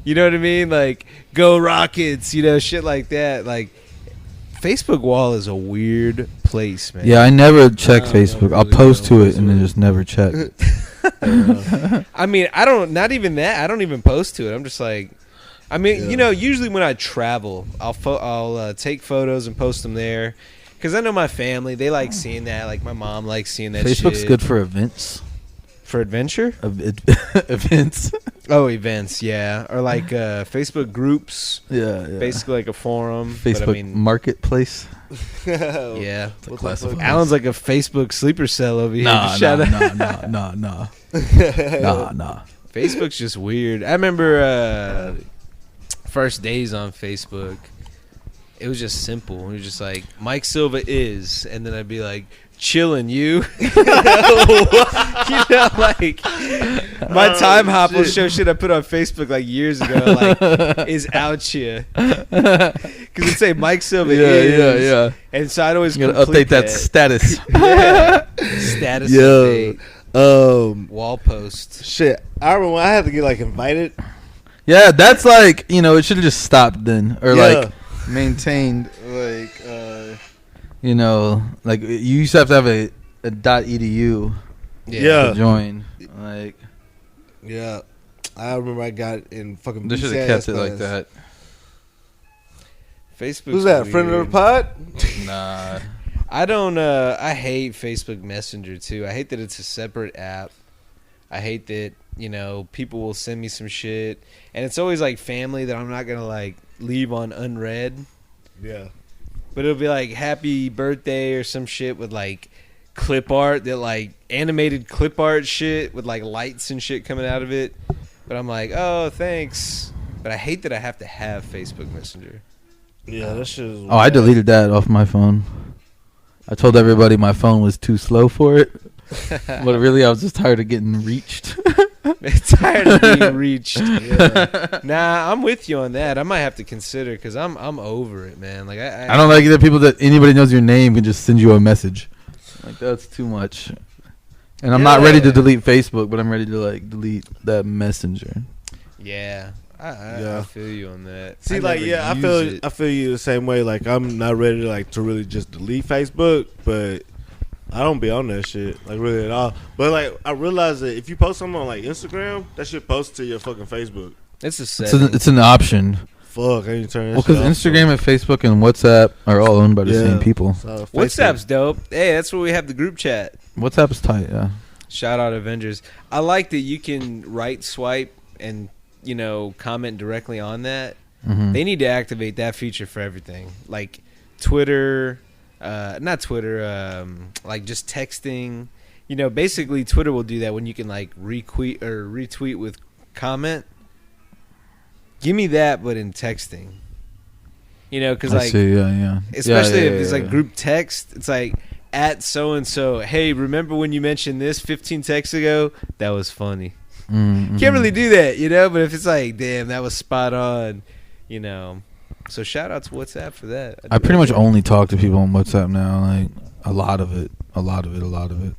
S4: You know what I mean? Like, go Rockets, shit like that. Like, Facebook wall is a weird place, man.
S5: Yeah, I never check
S3: I
S5: Facebook.
S3: never
S5: I'll
S3: really
S5: post
S3: go
S5: to
S3: on
S5: it and then
S3: Facebook.
S5: just never check.
S4: I mean, not even that. I don't even post to it. I'm just like, I mean, usually when I travel, I'll take photos and post them there. Because I know my family, they like seeing that. Like, my mom likes seeing that
S5: Facebook's
S4: shit.
S5: good for events.
S4: For adventure?
S5: Events.
S4: Oh, events, yeah. Or like Facebook groups.
S5: Yeah.
S4: Basically like a forum.
S5: Facebook
S4: But I mean,
S5: Marketplace.
S4: yeah.
S5: It's a classified.
S4: Alan's like a Facebook sleeper cell over here.
S5: Nah.
S4: Shout out.
S5: Nah.
S4: Facebook's just weird. I remember first days on Facebook. It was just simple. It was just like, Mike Silva is, and then I'd be like, chilling you. Like, my time hop will show shit I put on Facebook like years ago, like, is out here. Because it'd say Mike Silva is.
S5: Yeah.
S4: And so I'd always
S5: You gotta
S4: complete
S5: update that status.
S4: Yeah. Status
S3: Yo.
S4: update. Wall post.
S3: Shit. I remember when I had to get, like, invited.
S5: Yeah, that's like, it should have just stopped then. Or
S3: Yeah.
S5: like maintained, like, like you used to have a .edu
S3: Yeah.
S5: to join. Like,
S3: Yeah. I remember I got in fucking
S5: they should
S3: BCIS
S5: have kept it
S3: class.
S5: like that.
S4: Facebook.
S3: Who's that? A friend of the pod?
S5: Nah.
S4: I don't. I hate Facebook Messenger too. I hate that it's a separate app. I hate that people will send me some shit, and it's always like family that I'm not gonna like leave on unread.
S3: Yeah.
S4: But it'll be like happy birthday or some shit with like clip art, that like animated clip art shit with like lights and shit coming out of it. But I'm like, oh, thanks. But I hate that I have to have Facebook Messenger.
S3: Yeah, that shit is.
S5: Oh, I deleted that off my phone. I told everybody my phone was too slow for it. But really, I was just tired of getting reached.
S4: Tired of being reached. Yeah. Nah, I'm with you on that. I might have to consider because I'm over it, man. Like
S5: I don't like that people that anybody knows your name can just send you a message. Like that's too much. And I'm not ready to delete Facebook, but I'm ready to like delete that messenger.
S4: Yeah. I feel you on that.
S3: See, I feel you the same way. Like I'm not ready to really just delete Facebook, but I don't be on that shit like really at all. But like I realize that if you post something on like Instagram, that shit posts to your fucking Facebook.
S4: It's a setting.
S5: It's an option.
S3: Fuck, I need to turn that
S5: well, because Instagram and Facebook and WhatsApp are all owned by the same people.
S3: So
S4: WhatsApp's dope. Hey, that's where we have the group chat.
S5: WhatsApp is tight, yeah.
S4: Shout out Avengers. I like that you can right swipe and comment directly on that.
S5: Mm-hmm.
S4: They need to activate that feature for everything, like Twitter, not Twitter, like just texting. Basically Twitter will do that when you can like retweet with comment. Give me that, but in texting. Because like, especially if it's like group text, it's like at so and so. Hey, remember when you mentioned this 15 texts ago? That was funny.
S5: Mm-hmm.
S4: Can't really do that, But if it's like, damn, that was spot on, So shout out to WhatsApp for that.
S5: I pretty much only talk to people on WhatsApp now. Like a lot of it.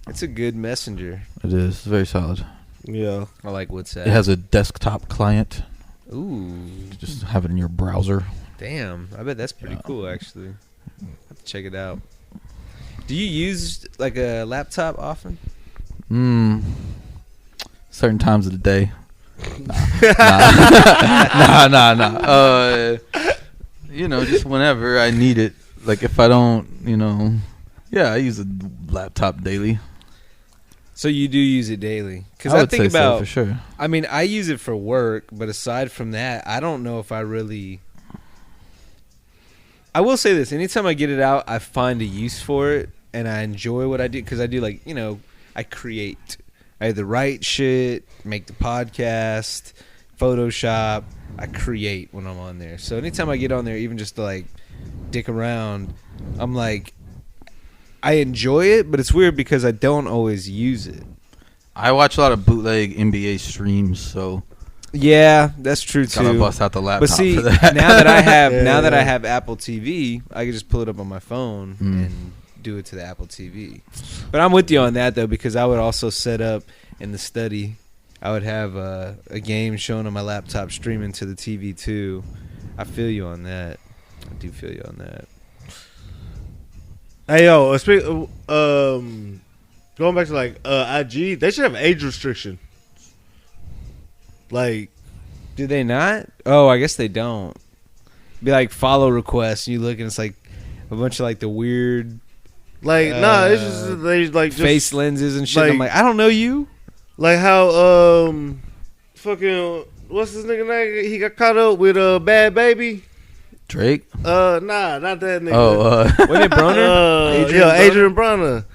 S4: It's a good messenger.
S5: It is. It's very solid.
S3: Yeah,
S4: I like WhatsApp.
S5: It has a desktop client.
S4: Ooh.
S5: Just have it in your browser.
S4: Damn, I bet that's pretty cool. Actually, I have to check it out. Do you use like a laptop often?
S5: Certain times of the day. Nah. Just whenever I need it. Like if I don't, I use a laptop daily.
S4: So you do use it daily? Because
S5: I
S4: I
S5: would
S4: think
S5: say
S4: about,
S5: so, for sure.
S4: I mean, I use it for work, but aside from that, I don't know if I really. I will say this: anytime I get it out, I find a use for it, and I enjoy what I do because I do I create. I either write shit, make the podcast, Photoshop. I create when I'm on there. So anytime I get on there, even just to like dick around, I'm like, I enjoy it, but it's weird because I don't always use it.
S5: I watch a lot of bootleg NBA streams, so
S4: yeah, that's true too.
S5: Gotta bust out the laptop.
S4: But see,
S5: for that.
S4: now that I have Apple TV, I can just pull it up on my phone and do it to the Apple TV. But I'm with you on that though, because I would also set up in the study. I would have a game shown on my laptop streaming to the TV too. I feel you on that. I do feel you on that.
S3: Hey yo, going back to like IG, they should have age restriction. Like,
S4: do they not? Oh, I guess they don't. Be like follow requests. You look and it's like a bunch of like the weird,
S3: it's just they like just,
S4: face lenses and shit. I'm like, I don't know you.
S3: Like how fucking what's his nigga name? He got caught up with Bad Baby.
S5: Drake?
S3: Nah, not that nigga.
S4: Wasn't it Broner?
S3: Adrien Broner.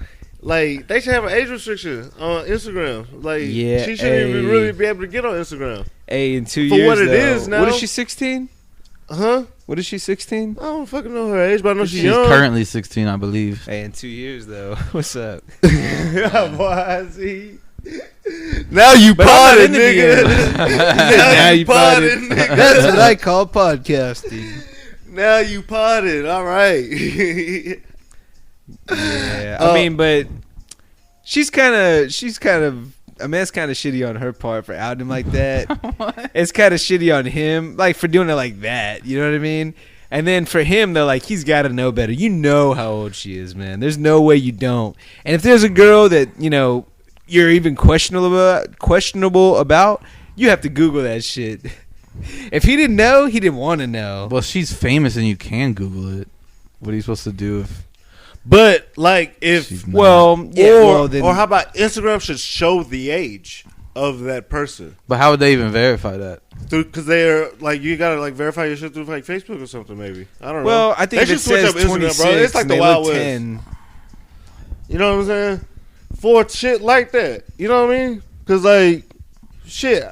S3: Like, they should have an age restriction on Instagram. Like, she shouldn't even really be able to get on Instagram.
S4: Hey, in 2 years,
S3: for what it is now.
S4: What is she, 16?
S3: Huh?
S4: What is she, 16?
S3: I don't fucking know her age, but I know she's young.
S5: Currently 16, I believe.
S4: Hey, in 2 years, though. What's up?
S3: Boy, I see. Now you potted, nigga.
S4: Now you potted. That's what I call podcasting.
S3: Now you potted. All right.
S4: Yeah, I mean, but she's kind of. I mean, it's kind of shitty on her part for outing him like that. It's kind of shitty on him, like for doing it like that. You know what I mean? And then for him, they're like, he's got to know better. You know how old she is, man. There's no way you don't. And if there's a girl that you're even questionable about, you have to Google that shit. If he didn't know, he didn't want to know.
S5: Well, she's famous and you can Google it. What are you supposed to do if...
S3: But like if
S5: She's not.
S4: Well, yeah.
S3: or
S4: then,
S3: or how about Instagram should show the age of that person
S5: But how would they even verify that?
S3: because they're like you gotta like verify your shit through like Facebook or something maybe. I don't know.
S4: well, I think
S3: They
S4: if it
S3: should switch
S4: says
S3: up Instagram,
S4: 26,
S3: bro. It's like
S4: and
S3: the
S4: they
S3: Wild
S4: look
S3: West.
S4: 10.
S3: You know what I'm saying? For shit like that, you know what I mean? Because like shit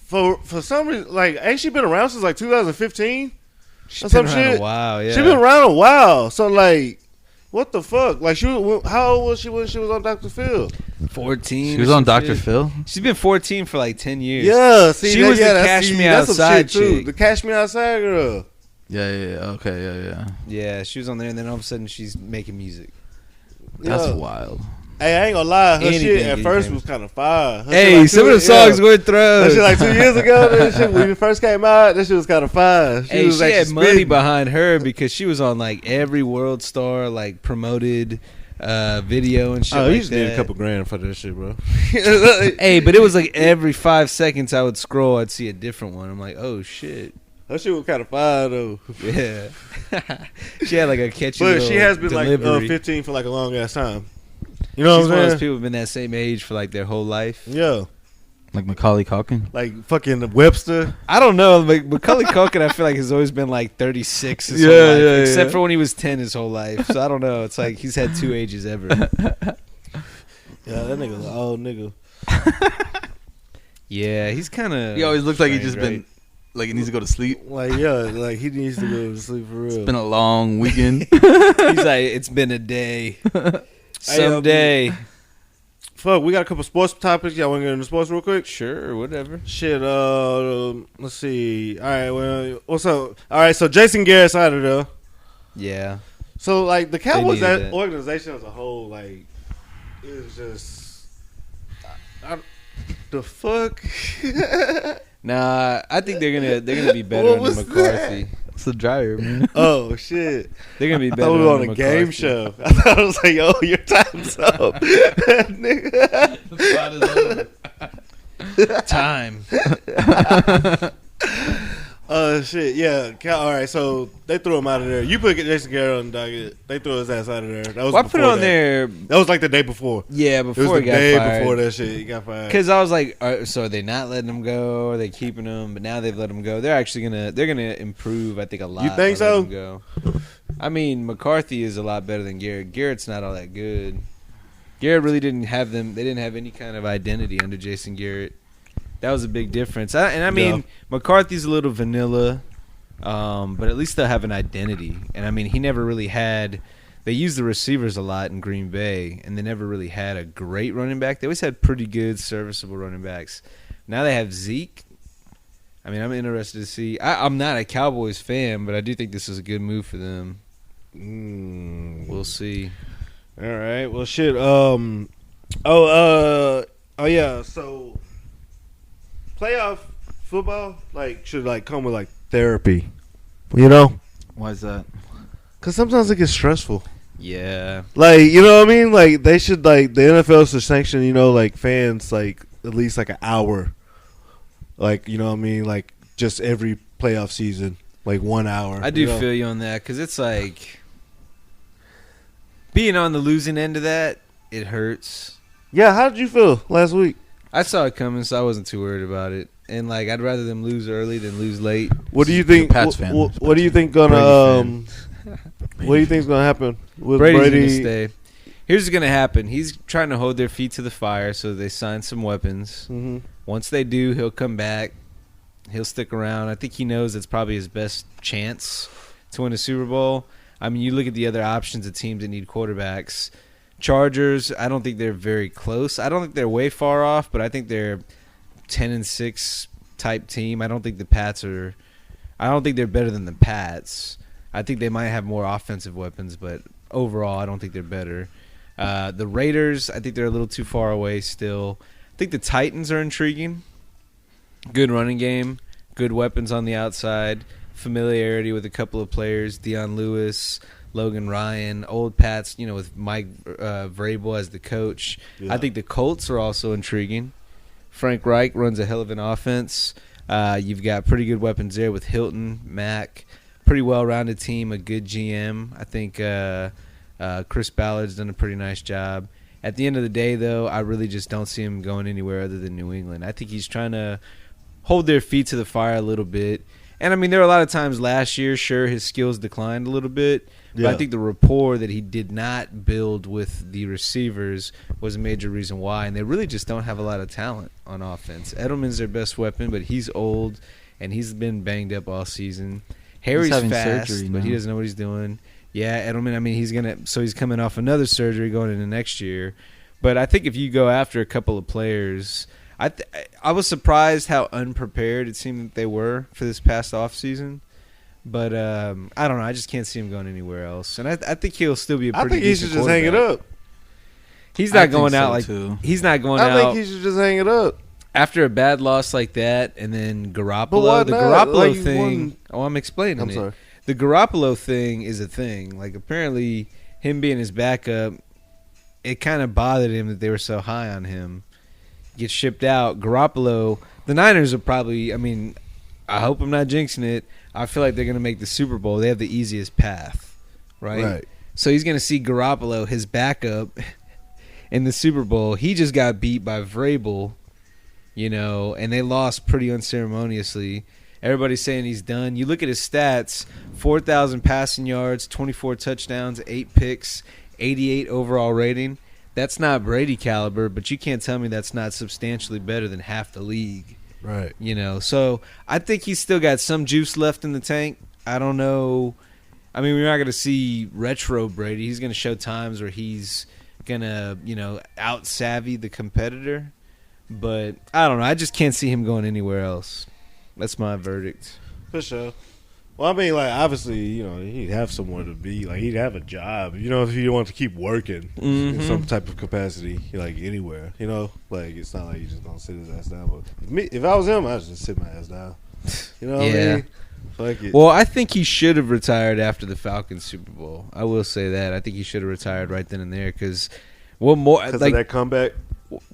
S3: for some reason like ain't she been around since like 2015?
S4: She's
S3: Or
S4: been
S3: some
S4: around
S3: shit.
S4: a while. Yeah,
S3: She been around a while, so like, what the fuck? Like, how old was she when she was on Dr. Phil?
S4: 14.
S5: She was
S4: or
S5: on
S4: some
S5: Dr.
S4: shit.
S5: Phil.
S4: She's been 14 for like 10 years.
S3: Yeah, see,
S4: She was the
S3: that's-
S4: Cash Me
S3: that's some
S4: Outside
S3: shit, too.
S4: chick.
S3: The Cash Me Outside girl.
S5: Yeah. Okay, yeah.
S4: Yeah, she was on there, and then all of a sudden she's making music.
S5: That's
S3: Yeah.
S5: wild.
S3: Hey, I ain't gonna lie, her
S4: Anything
S3: shit at
S4: get
S3: first
S4: famous.
S3: was kind of fire. Her shit
S4: Hey,
S3: like
S4: some of the songs were
S3: That
S4: thrown.
S3: shit like 2 years ago, that shit when it first came out, that shit was kind of fire.
S4: Hey,
S3: was
S4: she had
S3: actually
S4: money
S3: spitting.
S4: behind her because she was on like every World Star like promoted video and shit.
S3: Oh,
S4: like
S3: you just need
S4: that.
S3: a couple grand for that shit, bro.
S4: Hey, but it was like every 5 seconds I would scroll, I'd see a different one. I'm like, oh shit,
S3: That shit was kind of fire though.
S4: yeah. She had like a catchy.
S3: But
S4: little
S3: she has been
S4: delivery.
S3: like 15 for like a long ass time. You know
S4: She's
S3: what
S4: one
S3: I'm
S4: of those
S3: saying?
S4: people who've been that same age for like their whole life.
S3: Yeah.
S5: Like Macaulay Culkin.
S3: Like fucking Webster.
S4: I don't know. Like Macaulay Culkin, I feel like has always been like 36 his
S5: Yeah,
S4: whole life,
S5: yeah,
S4: except
S5: yeah.
S4: for when he was 10 his whole life. So I don't know. It's like he's had 2 ages ever.
S3: Yeah, that nigga's an old nigga.
S4: Yeah, he's kind of.
S5: He always looks like he's just been like he needs to go to sleep.
S3: Like, yeah, like he needs to go to sleep for real.
S5: It's been a long weekend.
S4: He's like, it's been a day. Someday.
S3: Fuck, we got a couple sports topics. Y'all want to get into sports real quick?
S4: Sure, whatever.
S3: Shit, let's see. All right, well, what's up? All right, so Jason Garrett's out of there.
S4: Yeah.
S3: So, like, the Cowboys
S4: needed that.
S3: organization as a whole, like, is just... the fuck?
S4: Nah, I think they're gonna be better
S3: What
S4: under
S3: was
S4: McCarthy.
S5: It's a dryer, man.
S3: Oh, shit.
S4: They're gonna be
S3: I
S4: better.
S3: thought we were on
S4: under
S3: a game
S4: McCarthy.
S3: show. I thought it was like, oh, your time's up. Nigga.
S4: Time.
S3: Shit, yeah. All right, so they threw him out of there. You put Jason Garrett on the docket. They threw his ass out of there. That was
S4: Well, I put it
S3: before
S4: on
S3: that.
S4: there.
S3: That was like the day before.
S4: Yeah,
S3: It was
S4: before
S3: the
S4: he got
S3: day
S4: fired.
S3: before that shit. He got fired.
S4: Because I was like, so are they not letting him go? Are they keeping him? But now they've let him go. They're actually gonna improve. I think a lot.
S3: You think
S4: by letting
S3: so?
S4: him go. I mean, McCarthy is a lot better than Garrett. Garrett's not all that good. Garrett really didn't have them. They didn't have any kind of identity under Jason Garrett. That was a big difference. I mean,
S3: Yeah.
S4: McCarthy's a little vanilla, but at least they'll have an identity. And I mean, he never really had. They used the receivers a lot in Green Bay, and they never really had a great running back. They always had pretty good, serviceable running backs. Now they have Zeke. I mean, I'm interested to see. I'm not a Cowboys fan, but I do think this is a good move for them. We'll see.
S3: All right. Well, shit. Yeah. So, playoff football should come with therapy. You know,
S5: Why is that?
S3: because sometimes it gets stressful.
S4: Yeah.
S3: You know what I mean? They should the NFL should sanction fans at least an hour. You know what I mean? Just every playoff season, 1 hour.
S4: I do
S3: you know?
S4: feel you on that because it's being on the losing end of that, it hurts.
S3: Yeah. How did you feel last week?
S4: I saw it coming, so I wasn't too worried about it. And I'd rather them lose early than lose late.
S3: What do you think?
S5: Pats fan.
S3: What do you think gonna? What do you think's gonna happen with
S4: Brady's
S3: Brady?
S4: gonna stay. Here's what's gonna happen. He's trying to hold their feet to the fire, so they sign some weapons.
S3: Mm-hmm.
S4: Once they do, he'll come back. He'll stick around. I think he knows it's probably his best chance to win a Super Bowl. I mean, you look at the other options of teams that need quarterbacks. Chargers, I don't think they're very close. I don't think they're way far off, but I think they're 10-6 type team. I don't think the Pats are. I don't think they're better than the Pats. I think they might have more offensive weapons, but overall, I don't think they're better. The Raiders, I think they're a little too far away still. I think the Titans are intriguing. Good running game, good weapons on the outside, familiarity with a couple of players, Deion Lewis, Logan Ryan, old Pats, with Mike Vrabel as the coach.
S3: Yeah.
S4: I think the Colts are also intriguing. Frank Reich runs a hell of an offense. You've got pretty good weapons there with Hilton, Mack, pretty well-rounded team, a good GM. I think Chris Ballard's done a pretty nice job. At the end of the day, though, I really just don't see him going anywhere other than New England. I think he's trying to hold their feet to the fire a little bit. And, I mean, there were a lot of times last year, sure, his skills declined a little bit. But I think the rapport that he did not build with the receivers was a major reason why. And they really just don't have a lot of talent on offense. Edelman's their best weapon, but he's old, and he's been banged up all season. Harry's fast, but he doesn't know what he's doing. Yeah, Edelman, I mean, he's coming off another surgery going into next year. But I think if you go after a couple of players, I was surprised how unprepared it seemed that they were for this past offseason. But I don't know. I just can't see him going anywhere else. And I think he'll still be a pretty
S3: I think he should just hang it up.
S4: He's not going out like he's not going out.
S3: I think he should just hang it up.
S4: After a bad loss like that, and then Garoppolo, the Garoppolo thing. Oh, I'm explaining it.
S3: Sorry.
S4: The Garoppolo thing is a thing. Like, apparently, him being his backup, it kind of bothered him that they were so high on him. Gets shipped out. Garoppolo, the Niners are probably, I mean, I hope I'm not jinxing it. I feel like they're going to make the Super Bowl. They have the easiest path, right? So he's going to see Garoppolo, his backup, in the Super Bowl. He just got beat by Vrabel, and they lost pretty unceremoniously. Everybody's saying he's done. You look at his stats, 4,000 passing yards, 24 touchdowns, 8 picks, 88 overall rating. That's not Brady caliber, but you can't tell me that's not substantially better than half the league.
S3: Right.
S4: So I think he's still got some juice left in the tank. I don't know. I mean, we're not going to see retro Brady. He's going to show times where he's going to, out-savvy the competitor. But I don't know. I just can't see him going anywhere else. That's my verdict.
S3: For sure. Well, I mean, like, obviously, he'd have somewhere to be. Like, he'd have a job. If he wants to keep working in some type of capacity, like, anywhere. Like, it's not like he's just going to sit his ass down. But if I was him, I'd just sit my ass down. You know what I mean? Fuck it.
S4: Well, I think he should have retired after the Falcons Super Bowl. I will say that. I think he should have retired right then and there because what more?
S3: Because of that comeback?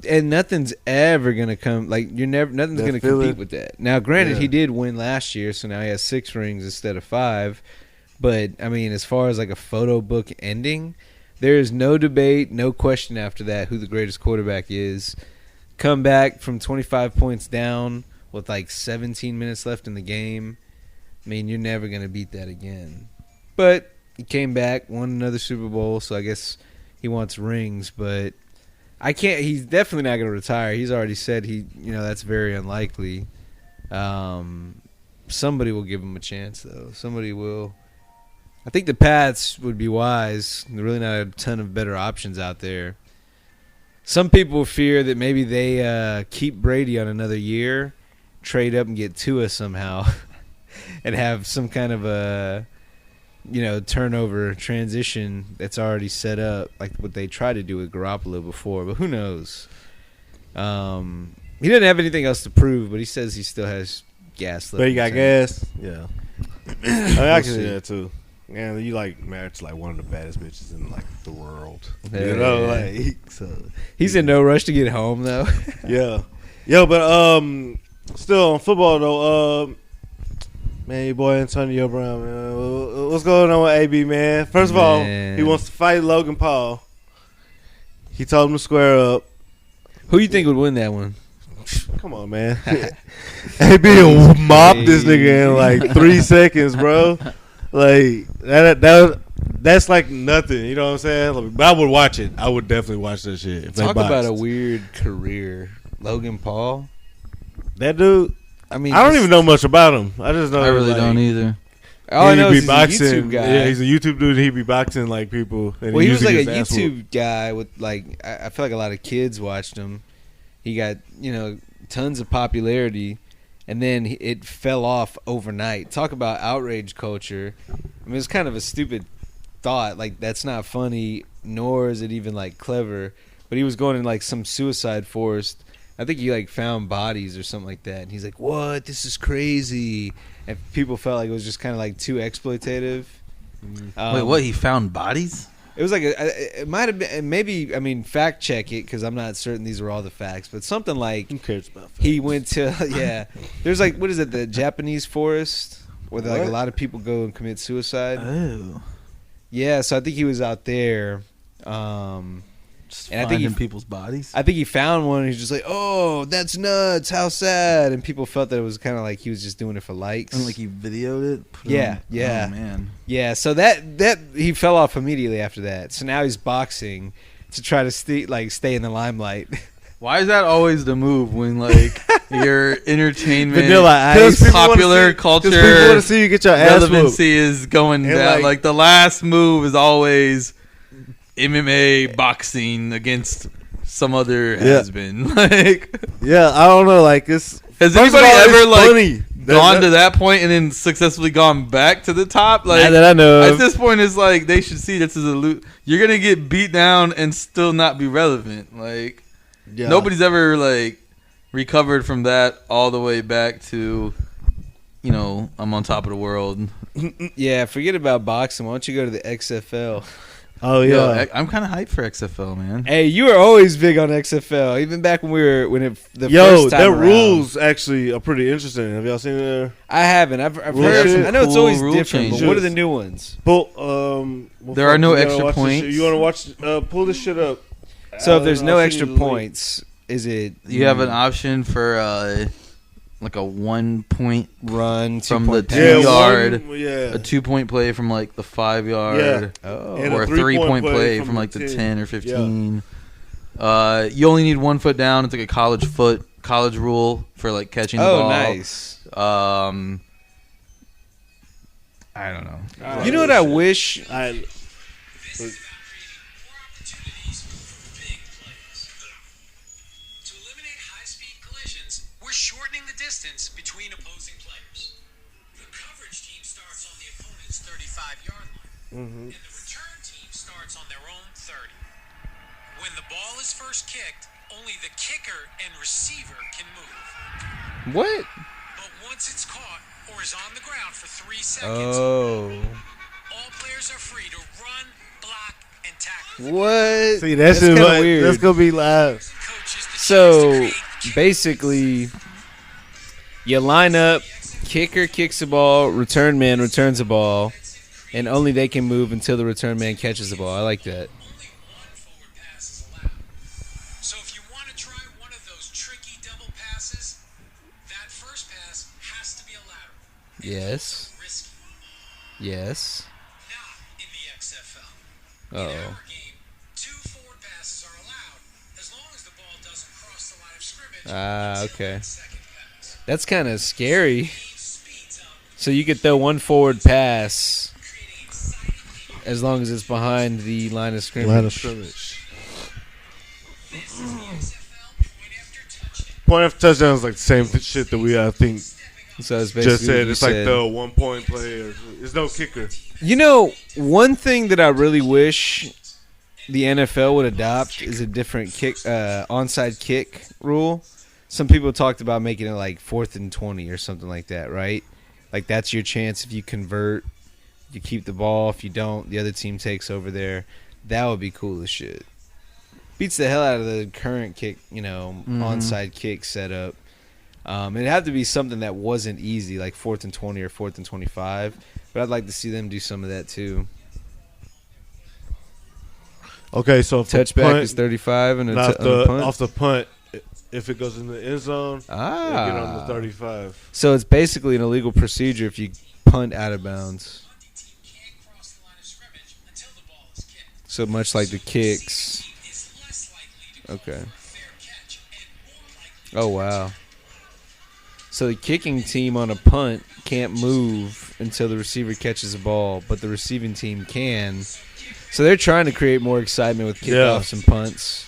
S4: And nothing's ever gonna come. Like nothing's gonna compete with that. Now, granted, he did win last year, so now he has 6 rings instead of 5. But I mean, as far as like a photo book ending, there is no debate, no question after that who the greatest quarterback is. Come back from 25 points down with like 17 minutes left in the game. I mean, you're never gonna beat that again. But he came back, won another Super Bowl, so I guess he wants rings, but. I can't. He's definitely not going to retire. He's already said that's very unlikely. Somebody will give him a chance, though. Somebody will. I think the Pats would be wise. There's really not a ton of better options out there. Some people fear that maybe they keep Brady on another year, trade up and get Tua somehow, and have some kind of a turnover transition that's already set up, like what they tried to do with Garoppolo before. But who knows? He doesn't have anything else to prove, but he says he still has gas left.
S3: But he got gas? Yeah. I can see that, too. And you, married to, one of the baddest bitches in, the world. So.
S4: He's in no rush to get home, though.
S3: Yeah. Yo, but, still on football, though, man, your boy Antonio Brown, man. What's going on with AB, man? First of all, he wants to fight Logan Paul. He told him to square up.
S4: Who you think would win that one?
S3: Come on, man. AB will mop this nigga in 3 seconds, bro. That's like nothing. You know what I'm saying? But I would watch it. I would definitely watch that shit.
S4: Talk about a weird career. Logan Paul.
S3: That dude.
S4: I mean,
S3: I don't even know much about him. I just know.
S5: I really don't either.
S4: All I know is he's a YouTube guy.
S3: Yeah, he's a YouTube dude. He be boxing people. And
S4: he was like a YouTube guy with I feel like a lot of kids watched him. He got tons of popularity, and then it fell off overnight. Talk about outrage culture. I mean, it's kind of a stupid thought. That's not funny, nor is it even clever. But he was going in some suicide forest. I think he found bodies or something like that, and he's like, "What? This is crazy!" And people felt like it was just kind of too exploitative.
S5: Wait, what? He found bodies?
S4: It was it might have been, maybe. I mean, fact check it because I'm not certain these are all the facts, but something like
S3: who cares about facts?
S4: He went to There's what is it? The Japanese forest where a lot of people go and commit suicide.
S5: Oh.
S4: Yeah, so I think he was out there.
S5: Just
S4: And I think
S5: finding
S4: he-
S5: people's bodies.
S4: I think he found one and he's just like, oh, that's nuts. How sad. And people felt that it was kind of like he was just doing it for likes.
S5: And like he videoed it. put it
S4: Yeah,
S5: on-
S4: yeah.
S5: Oh man.
S4: Yeah, so that he fell off immediately after that. So now he's boxing to try to stay in the limelight.
S5: Why is that always the move when like your entertainment
S4: Vanilla
S3: Because
S4: Ice.
S3: people wanna
S5: popular
S3: see- 'cause
S5: culture
S3: people want to see you get your ass whooped.
S5: relevancy is going
S3: And,
S5: down?
S3: like-
S5: Like the last move is always MMA boxing against some other has been. Like,
S3: Yeah, I don't know. Like it's
S5: has
S3: first of
S5: anybody
S3: all,
S5: ever
S3: it's
S5: like
S3: funny.
S5: gone to that point and then successfully gone back to the top? Like
S4: Now that I know
S5: at
S4: of.
S5: this point, it's like they should see this as a you're gonna get beat down and still not be relevant. Like
S3: Yeah.
S5: nobody's ever like recovered from that all the way back to, you know, I'm on top of the world.
S4: Yeah, forget about boxing. Why don't you go to the XFL?
S3: Oh yeah.
S5: Yo, I'm kind of hyped for XFL, man.
S4: Hey, you were always big on XFL, even back when the
S3: Yo,
S4: first time
S3: their
S4: around.
S3: rules actually are pretty interesting. Have y'all seen their?
S4: I haven't. I've
S3: Rule
S4: heard.
S3: change?
S4: I know it's
S5: Cool
S4: always
S5: rule
S4: different, but
S5: changes.
S4: what are the new ones?
S3: Well,
S5: There are no
S3: you gotta
S5: extra
S3: watch this
S5: points.
S3: shit. You want to watch? Pull this shit up.
S4: So if there's
S3: I'll
S4: no
S3: send you
S4: extra
S3: the link.
S4: points, is it
S5: You have an option for like a 1 point
S4: run
S5: from the
S4: 2-point
S5: two
S4: pass?
S5: yard,
S3: yeah.
S5: a 2 point play from like the 5 yard,
S3: Yeah.
S4: Oh,
S3: And
S5: or a
S3: 3
S5: 3 point play
S3: from
S5: from
S3: the
S5: like the
S3: 10.
S5: 10 or 15. You only need 1 foot down. It's like a college rule for like catching the
S4: oh,
S5: ball.
S4: nice.
S5: I don't know.
S4: You know what I wish?
S3: I,
S6: To eliminate high-speed collisions, we're shortening the distance between opposing players. The coverage team starts on the opponent's 35-yard line, and the return team starts on their own 30. When the ball is first kicked, only the kicker and receiver can move.
S4: What?
S6: But once it's caught or is on the ground for 3 seconds,
S4: Oh,
S6: all players are free to run, block, and tackle.
S4: what?
S3: see, that's
S4: kind of
S3: like,
S4: weird.
S3: that's gonna be live.
S6: Coaches the
S4: So
S6: chance to create
S4: basically, you line up, kicker kicks the ball, return man returns the ball, and only they can move until the return man catches the ball. I like that.
S6: only one forward pass is allowed. So if you want to try one of those tricky double passes, that first pass has to be a lateral.
S4: Yes.
S6: Risky.
S4: Yes.
S6: Not in the XFL. In
S4: Oh.
S6: our game, 2 forward passes are allowed as long as the ball doesn't cross the line of scrimmage.
S4: Ah,
S6: until
S4: okay.
S6: that second pass.
S4: That's kind of scary.
S6: Game speeds up,
S4: So you could throw one forward pass
S6: creating exciting games.
S4: as long as it's behind the line of scrimmage.
S3: Line of scrimmage.
S6: This is the XFL point after touchdown.
S3: Point after touchdown is like the same shit that we I think
S4: So it's basically
S3: just
S4: what
S3: said.
S4: you
S3: It's like
S4: said.
S3: the 1 point play. There's no kicker.
S4: You know, one thing that I really wish the NFL would adopt is a different onside kick rule. Some people talked about making it like 4th and 20 or something like that, right? Like that's your chance if you convert, you keep the ball. If you don't, the other team takes over there. That would be cool as shit. Beats the hell out of the current kick, onside kick setup. It'd have to be something that wasn't easy, like 4th and 20 or 4th and 25. But I'd like to see them do some of that too.
S3: Okay, so if
S4: Touchback
S3: the punt,
S4: is 35 and a
S3: off
S4: on the punt.
S3: off the punt, if it goes in the end zone, they get on the 35.
S4: So it's basically an illegal procedure if you punt out of bounds.
S6: Punting team can't cross the line of scrimmage until the ball is kicked.
S4: So much like the kicks.
S6: Team is less likely to call
S4: Okay.
S6: for a fair catch and more likely
S4: Oh, wow. So the kicking team on a punt can't move until the receiver catches the ball, but the receiving team can. So they're trying to create more excitement with kickoffs and punts.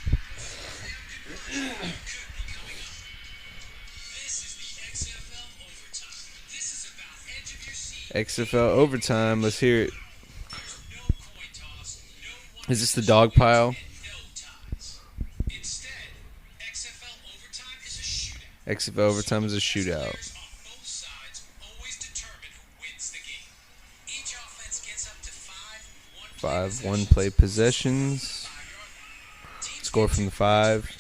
S6: This is the XFL overtime. This is about edge of your seat.
S4: XFL overtime. Let's hear it.
S6: No coin toss, no one
S4: Is this the dog pile?
S6: no ties. Instead, XFL overtime is a shootout.
S4: XFL overtime is a shootout.
S6: Players on both sides always determine who wins the game. Each offense gets up to 5
S4: 1-play possessions.
S6: 5-yard line.
S4: Score from the 5.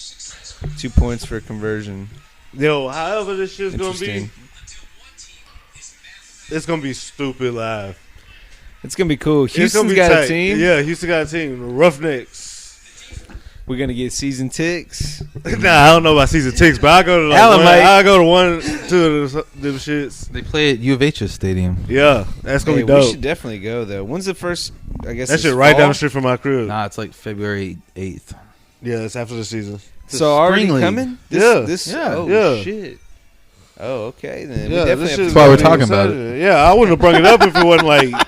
S4: 2 points for conversion.
S3: Yo, however this shit's gonna be,
S4: Interesting.
S6: Until one team is mathematically
S3: it's gonna be stupid live.
S4: It's gonna be cool.
S3: It's gonna
S4: Houston's
S3: be
S4: got
S3: tight.
S4: a team.
S3: Yeah, Houston got a team. The Roughnecks.
S4: We're gonna get season ticks.
S3: Nah, I don't know about season ticks, but I go to like
S4: Alan
S3: one,
S4: might.
S3: I go to 1, 2 of them shits.
S5: They play at U of H's stadium.
S3: Yeah, that's gonna
S4: Hey,
S3: be dope.
S4: we should definitely go though. When's the first? I guess
S3: That
S4: it's
S3: shit right
S4: fall?
S3: down the street from my crib.
S5: Nah, it's like February 8th.
S3: Yeah, it's after the season.
S4: So already
S5: Spring League.
S4: coming?
S3: Yeah.
S5: Yeah.
S4: Oh
S3: Yeah.
S4: shit. Oh, okay then.
S3: Yeah,
S4: we definitely
S3: this
S4: have
S3: shit's
S4: to
S5: That's why we're
S3: gonna be
S5: talking about
S3: exciting. Yeah, I wouldn't have brought it up if it wasn't like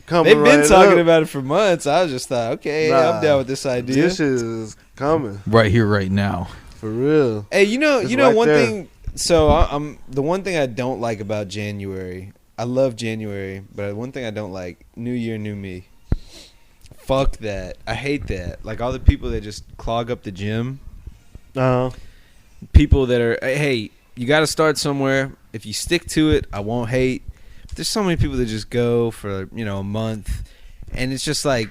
S3: coming.
S4: They've been
S3: right
S4: talking
S3: up.
S4: about it for months. I just thought, okay,
S3: Nah.
S4: I'm down with this idea.
S3: This shit is coming
S5: Right here, right now.
S3: for real.
S4: Hey, you know
S3: It's
S4: right
S3: right
S4: one
S3: there.
S4: thing. So I'm the one thing I don't like about January. I love January, but one thing I don't like: New Year, new me. Fuck that. I hate that. Like all the people that just clog up the gym. People that are, hey, you got to start somewhere. If you stick to it, I won't hate. But there's so many people that just go for a month, and it's just like,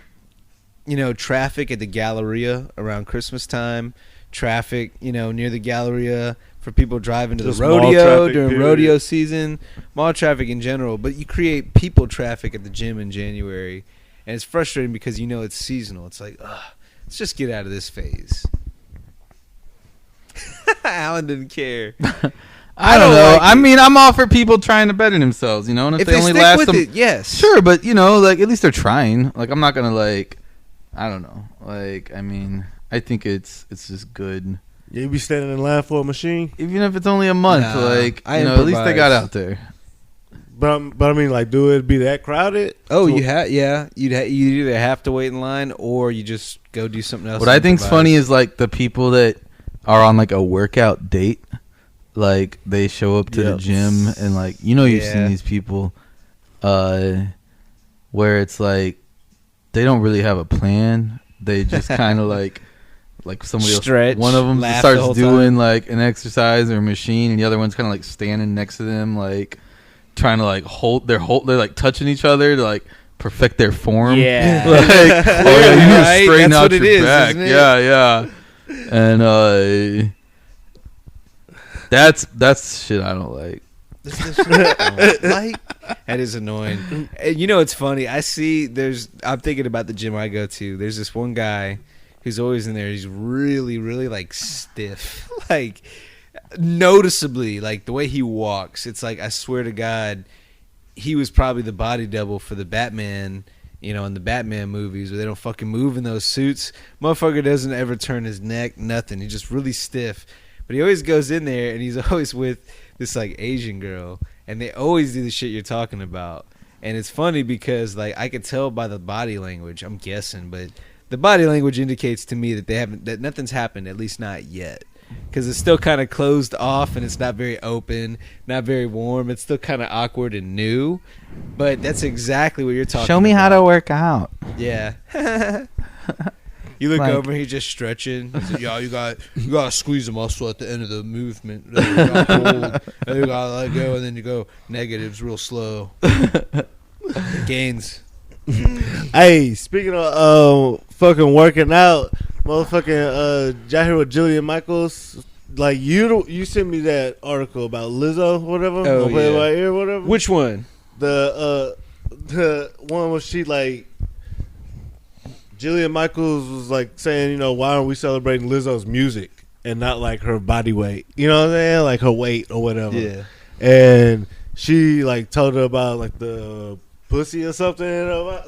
S4: traffic at the Galleria around Christmas time. Traffic, near the Galleria for people driving to
S3: Just
S4: the
S3: mall
S4: rodeo
S3: traffic,
S4: during
S3: period.
S4: rodeo season, mall traffic in general. But you create people traffic at the gym in January, and it's frustrating because it's seasonal. It's like, ugh, let's just get out of this phase. Alan didn't care.
S5: I don't know.
S4: like
S5: I
S4: it.
S5: mean, I'm all for people trying to better themselves, and if,
S4: If
S5: they
S4: they
S5: only
S4: stick
S5: last
S4: with
S5: them,
S4: it, yes.
S5: sure. But like at least they're trying. Like I'm not gonna I don't know. Like I mean, I think it's just good,
S3: You be standing in line for a machine,
S5: even if it's only a month.
S4: Nah,
S5: Like
S4: I
S5: at least they got
S4: improvise.
S5: out there.
S3: but I mean, like, do it be that crowded?
S4: Oh, you either have to wait in line or you just go do something else.
S5: What I think's funny is like the people that are on like a workout date, like they show up to the
S3: Yep.
S5: gym and like you've
S4: Yeah.
S5: seen these people, where it's like they don't really have a plan. They just kind of like somebody
S4: Stretch,
S5: else. One of them
S4: laugh the whole
S5: starts doing
S4: time.
S5: like an exercise or a machine, and the other one's kind of like standing next to them, like trying to like they're like touching each other to like perfect their form.
S4: Yeah.
S5: Like, oh yeah, you need to
S4: Right?
S5: straighten
S4: That's
S5: out
S4: what it
S5: your
S4: is,
S5: back.
S4: isn't it?
S5: Yeah. And that's shit I don't like.
S4: That is annoying. And it's funny. I'm thinking about the gym I go to. There's this one guy who's always in there. He's really, really like stiff, like noticeably, like the way he walks. It's like I swear to God, he was probably the body double for the Batman. In the Batman movies where they don't fucking move in those suits. Motherfucker doesn't ever turn his neck, nothing. He's just really stiff. But he always goes in there and he's always with this like Asian girl. And they always do the shit you're talking about. And it's funny because like I could tell by the body language, I'm guessing, but the body language indicates to me that nothing's happened, at least not yet. Because it's still kind of closed off and it's not very open, not very warm. It's still kind of awkward and new. But that's exactly what you're talking about.
S5: Show me how to work out.
S4: Yeah. You look
S5: Like-
S4: over, he's just stretching. He's like, yo, you gotta squeeze the muscle at the end of the movement. You gotta hold, and you gotta let go, and then you go negatives real slow. Gains.
S3: Hey, speaking of fucking working out, motherfucking y'all hear what Jillian Michaels? Like you sent me that article about Lizzo, whatever.
S4: Oh,
S3: Play it
S4: yeah.
S3: by ear, whatever.
S4: Which one?
S3: The one where she like Jillian Michaels was like saying, why aren't we celebrating Lizzo's music and not like her body weight? You know what I'm saying? Like her weight or whatever.
S4: Yeah.
S3: And she like told her about like the pussy or something.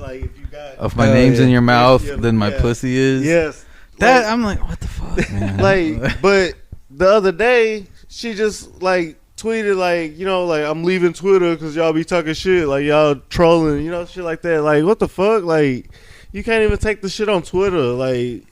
S3: Like if you got
S5: If my name's in your mouth,
S3: Yeah,
S5: then my
S3: yeah.
S5: pussy is.
S3: yes.
S5: That
S3: Like-
S5: I'm like, what the fuck, man?
S3: like, but the other day she just like tweeted like, like I'm leaving Twitter because y'all be talking shit, like y'all trolling, shit like that. Like what the fuck? Like you can't even take the shit on Twitter, like.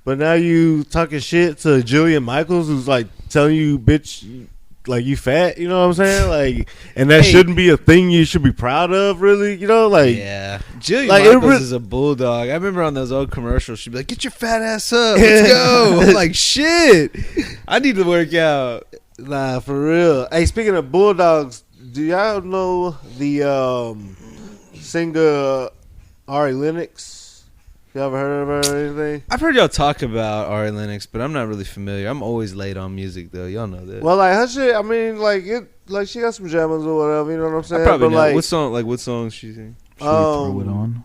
S3: But now you talking shit to Jillian Michaels, who's like telling you, bitch, like you fat. You know what I'm saying? Like, and that
S4: Hey.
S3: shouldn't be a thing you should be proud of, really. Like.
S4: Yeah. Jillian
S3: Like, it
S4: Michaels
S3: re-
S4: is a bulldog. I remember on those old commercials, she'd be like, get your fat ass up. Let's go. I'm like, shit. I need to work out.
S3: Nah, for real. Hey, speaking of bulldogs, do y'all know the singer Ari Lennox? You ever heard of her or anything?
S4: I've heard y'all talk about Ari Lennox, but I'm not really familiar. I'm always late on music, though. Y'all know that.
S3: Well, like her shit, I mean, like she got some jammers or whatever. You know what I'm saying?
S4: I probably
S3: but
S4: know.
S3: like,
S4: What songs she sing?
S5: Should we throw it on?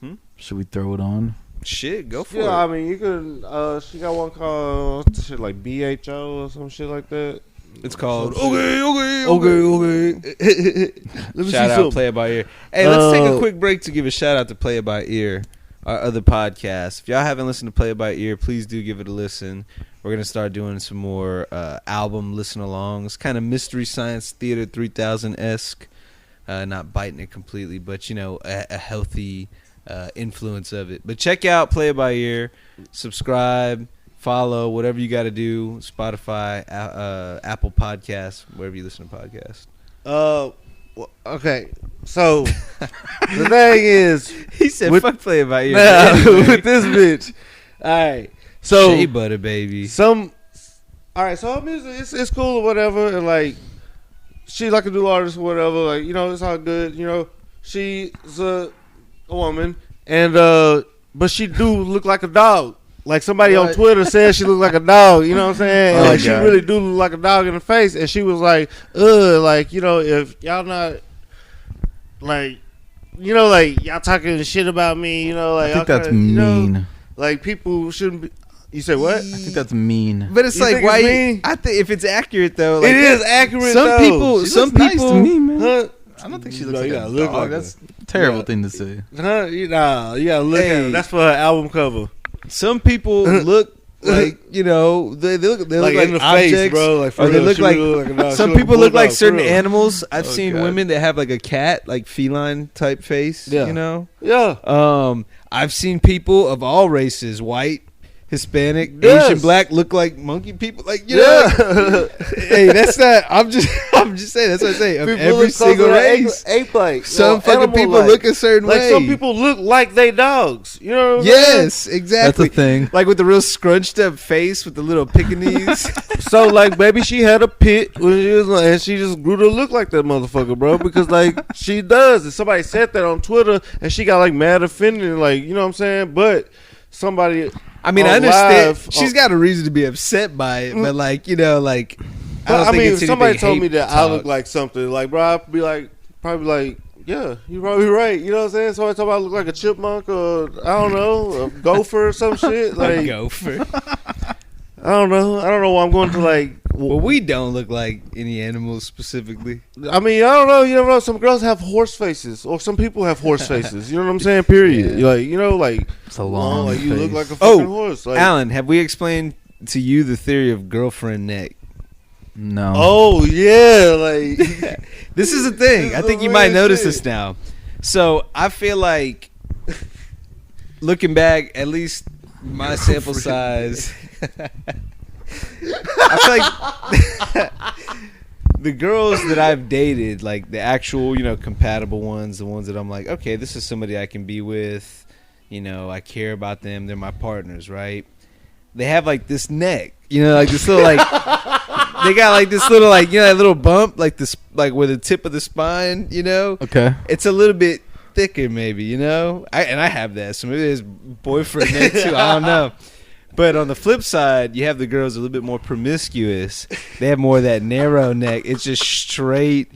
S4: Hmm?
S5: Should we throw it on?
S4: Shit, go for
S2: Yeah,
S4: it.
S2: I mean, you could. She got one called shit like BHO or some shit like that.
S4: It's called
S2: Okay. Let me
S4: Shout
S2: see
S4: out
S2: something.
S4: Play It By Ear. Hey, let's take a quick break to give a shout out to Play It By Ear, our other podcast. If y'all haven't listened to Play It By Ear, please do give it a listen. We're gonna start doing some more album listen alongs, kind of Mystery Science Theater 3000-esque. Not biting it completely, but you know, a healthy influence of it. But check out Play It By Ear, subscribe, follow, whatever you got to do. Spotify, Apple Podcasts, wherever you listen to podcasts.
S2: Okay. So the thing is,
S4: He said,
S2: With-
S4: "Fuck Play It By Ear."
S2: nah,
S4: Anyway.
S2: with this bitch. All right. So
S4: Shea butter, baby.
S2: all right. So her music, it's cool or whatever, and like she like a new artist or whatever. Like, you know, it's all good. You know, she's a woman, and but she do look like a dog. Like somebody on
S5: What?
S2: Twitter said she looked like a dog. You know what I'm saying? And
S5: Oh,
S2: like she
S5: God.
S2: really do look like a dog in the face. And she was like, like, you know, if y'all not like, you know, like y'all talking shit about me, you know, like
S5: I think
S2: y'all
S5: that's
S2: kinda, you know,
S5: mean.
S2: like people shouldn't be. You say what?
S5: I think that's mean.
S4: But it's
S2: You
S4: like,
S2: think
S4: why?
S2: it's mean?
S4: I think if it's accurate though, like,
S2: It is accurate.
S4: Some
S2: though.
S4: people,
S5: She
S4: some
S5: looks nice
S4: people.
S5: to me, man.
S2: Huh?
S5: I don't think she
S2: No,
S5: looks
S2: you
S5: like a
S2: gotta look
S5: dog.
S2: like
S5: That's a terrible
S2: Yeah.
S5: thing to say.
S2: Huh? You gotta look at
S4: Hey.
S2: it. That's for her album cover.
S4: Some people look like, you know, they look
S2: Like
S4: like
S2: in the
S4: objects,
S2: face, bro. Like for
S4: or they
S2: real,
S4: look
S2: she
S4: like.
S2: really look like a dog.
S4: Some
S2: She
S4: people
S2: a
S4: look like
S2: bulldog, for
S4: certain
S2: real.
S4: animals. I've
S5: Oh,
S4: seen
S5: God.
S4: women that have like a cat, like feline type face.
S2: Yeah.
S4: You know.
S2: Yeah.
S4: I've seen people of all races, white, Hispanic,
S2: Yes.
S4: Asian, black, look like monkey people. Like, you
S2: Yeah.
S4: know, hey, that's not. I'm just saying. That's what I say. Of
S2: People
S4: every
S2: look
S4: single
S2: closer to
S4: race,
S2: ape-like.
S4: some
S2: or
S4: fucking people
S2: animal-like.
S4: look a certain
S2: like
S4: way.
S2: some people look like they dogs. You know what I'm
S4: Yes, exactly.
S5: That's a thing.
S4: Like with the real scrunched up face with the little Pekingese.
S2: saying? So like maybe she had a pit when she was like, and she just grew to look like that motherfucker, bro. Because like she does. And somebody said that on Twitter, and she got like mad offended, like, you know what I'm saying? But somebody.
S4: I mean, I
S2: on
S4: understand.
S2: live-
S4: She's got a reason to be upset by it, but like, you know, like.
S2: But, I
S4: don't think
S2: mean,
S4: it's
S2: if somebody
S4: anything
S2: told me
S4: hate
S2: that I
S4: talk.
S2: look like something, like, bro, I'd be like, probably like, yeah, you're probably right. You know what I'm saying? Somebody told me I look like a chipmunk or, I don't know, a gopher or some shit. Like,
S4: Gopher.
S2: I don't know. I don't know why I'm going to like.
S4: Well, we don't look like any animals specifically.
S2: I mean, I don't know. You never know. Some girls have horse faces, or some people have horse faces. You know what I'm saying? Period.
S4: Yeah.
S2: Like, you know, like,
S5: It's a long
S2: like you look
S5: face.
S2: like a fucking
S4: Oh,
S2: horse. Like,
S4: Alan, have we explained to you the theory of girlfriend neck?
S5: No.
S2: oh yeah, like
S4: This is a thing.
S2: This
S4: I
S2: is
S4: think
S2: the
S4: you might
S2: real
S4: notice
S2: shit.
S4: this now. So I feel like, looking back, at least my sample size, I feel like the girls that I've dated, like the actual, you know, compatible ones, the ones that I'm like, okay, this is somebody I can be with, you know, I care about them, they're my partners, right? They have like this neck, you know, like this little like they got like this little like, you know, that little bump, like this, like where the tip of the spine, you know,
S5: Okay.
S4: it's a little bit thicker, maybe, you know. I have that, so maybe there's boyfriend neck too. I don't know. But on the flip side, you have the girls a little bit more promiscuous. They have more of that narrow neck. It's just straight.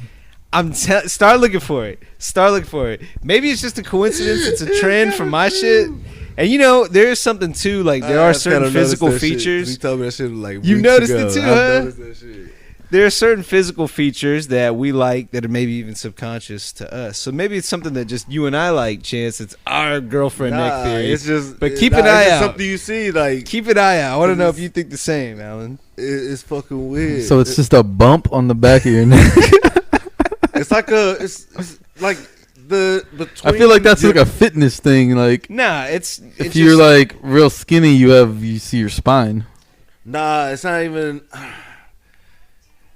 S4: Start looking for it. Start looking for it. Maybe it's just a coincidence. It's a trend for my shit. And you know, there's something too. Like there are certain physical feeces.
S2: He told me that shit like
S4: You
S2: weeks
S4: noticed
S2: ago.
S4: it too,
S2: I
S4: huh?
S2: noticed that shit.
S4: There are certain physical features that we like that are maybe even subconscious to us. So maybe it's something that just you and I like, Chance. It's our girlfriend neck theory.
S2: It's just,
S4: But keep an eye
S2: it's just
S4: out.
S2: something you see, like
S4: Keep an eye out. I want to know if you think the same, Alan.
S2: it's fucking weird.
S5: So it's just a bump on the back of your neck.
S2: it's like it's like the
S5: I feel like that's like a fitness thing. Like
S4: Nah, it's
S5: if you're like real skinny, you see your spine.
S2: Nah, it's not even.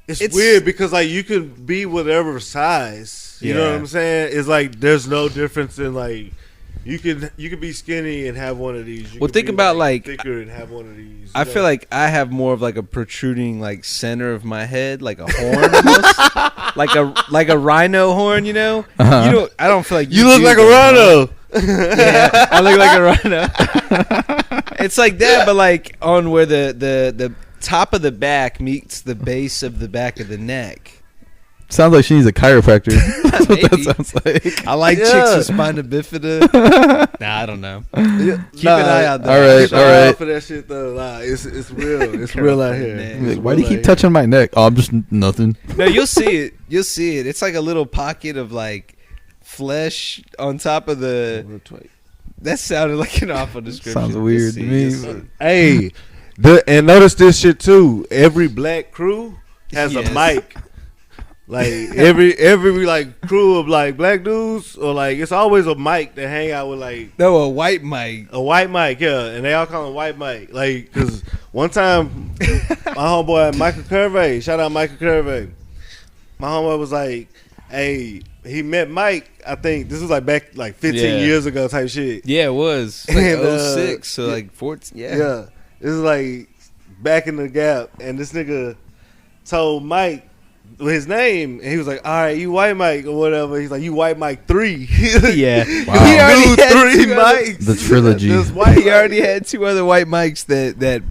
S2: It's
S4: It's-
S2: weird because like you can be whatever size. You know
S4: Yeah.
S2: what I'm saying? It's like there's no difference in like you can be skinny and have one of these. You
S4: Well,
S2: can
S4: think
S2: be,
S4: about, like,
S2: thicker and have one of these.
S4: I
S2: you
S4: feel
S2: know?
S4: like I have more of like a protruding like center of my head, like a horn, almost. like a rhino horn. You know,
S5: Uh-huh.
S4: you don't. I don't feel like
S2: you look
S4: do
S2: like a
S4: that, huh?
S2: rhino.
S4: Yeah, I look like a rhino. It's like that, but like on where the top of the back meets the base of the back of the neck.
S5: Sounds like she needs a chiropractor. That's what that
S4: Maybe.
S5: sounds like.
S4: I like chicks
S2: Yeah.
S4: with spina bifida. Nah, I don't know. Keep an eye out
S5: All
S4: there.
S5: right,
S2: Keep an eye out for that shit though. Nah, it's real. It's real out here.
S4: Girlfriend,
S5: He's
S2: It's
S5: like, why do you
S2: real
S5: keep
S2: out
S5: touching my neck? Oh, I'm just nothing.
S4: No, you'll see it. You'll see it. It's like a little pocket of like flesh on top of the.
S2: here.
S4: That sounded like an awful description.
S5: Sounds
S4: You'll
S5: weird
S4: see,
S5: to me.
S4: you'll see.
S2: Hey, and notice this shit too. Every black crew has
S4: Yes.
S2: a mic. Like every like crew of like black dudes, or like it's always a mic that hang out with like
S4: No, a white mic.
S2: a white mic, yeah, and they all call him white mic. Like, cause one time my homeboy Michael Curvey, shout out Michael Curvey, my homeboy was like, hey, he met Mike. I think this was like back like 15
S4: Yeah.
S2: years ago type shit.
S4: Yeah, it was. Like
S2: And,
S4: 06, so like 14. Yeah.
S2: Yeah, this is like back in the gap, and this nigga told Mike his name, and he was like, "All right, you white Mike or whatever." He's like, "You white Mike 3."
S4: Yeah.
S5: Wow.
S4: He already
S2: Dude,
S4: had
S2: 3
S4: two other-
S2: mics.
S5: The trilogy.
S2: This white
S4: He already
S2: Mike.
S4: had two other white mics that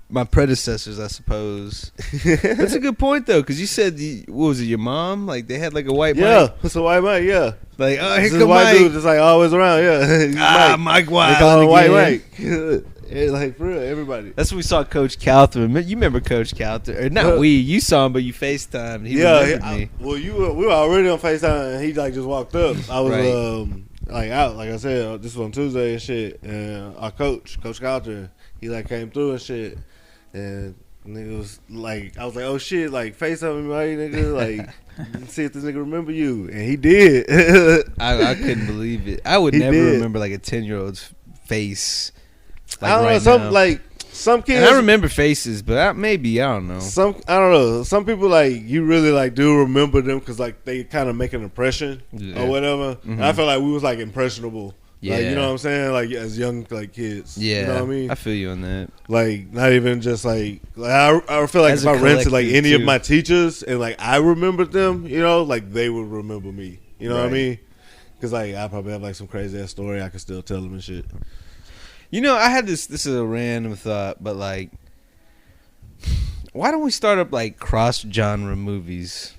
S4: my predecessors, I suppose. That's a good point though, because you said what was it, your mom? Like they had like a white
S2: Yeah,
S4: mic.
S2: it's a white Mike. Yeah,
S4: Like here
S2: this
S4: come
S2: white
S4: Mike.
S2: dude just like always around. Yeah, He's
S4: Mike
S2: They
S4: Wild.
S2: call him white
S4: again.
S2: Mike. Yeah, like for real, everybody.
S4: That's when we saw Coach Calthrin. You remember Coach Calthrin? Or not we. You saw him, but you FaceTimed. He remembered me.
S2: Well, we were already on FaceTime, and he like just walked up. I was
S4: Right.
S2: like out, like I said, this was on Tuesday and shit. And our Coach Calter, he like came through and shit, and nigga was like, I was like, oh shit, like FaceTime me, right, nigga, like see if this nigga remember you, and he did.
S4: I couldn't believe it. I would
S2: He
S4: never
S2: did.
S4: remember like a 10-year-old's face. Like
S2: I don't
S4: right
S2: know,
S4: now.
S2: some kids.
S4: And I remember faces, but I don't know.
S2: I don't know. Some people like you really like do remember them because like they kind of make an impression
S4: Yeah.
S2: or whatever. And I felt like we was like impressionable. Like,
S4: Yeah.
S2: you know what I'm saying? Like as young like kids.
S4: Yeah,
S2: You know what I mean?
S4: I feel you on that.
S2: Like not even just like I feel like
S4: As
S2: if
S4: a
S2: I ran to like
S4: collective,
S2: any of
S4: too.
S2: my teachers and like I remembered them, you know, like they would remember me. You know what I
S4: Right.
S2: mean? Because like I probably have like some crazy ass story I can still tell them and shit.
S4: You know, I had this is a random thought, but like, why don't we start up like cross genre movies?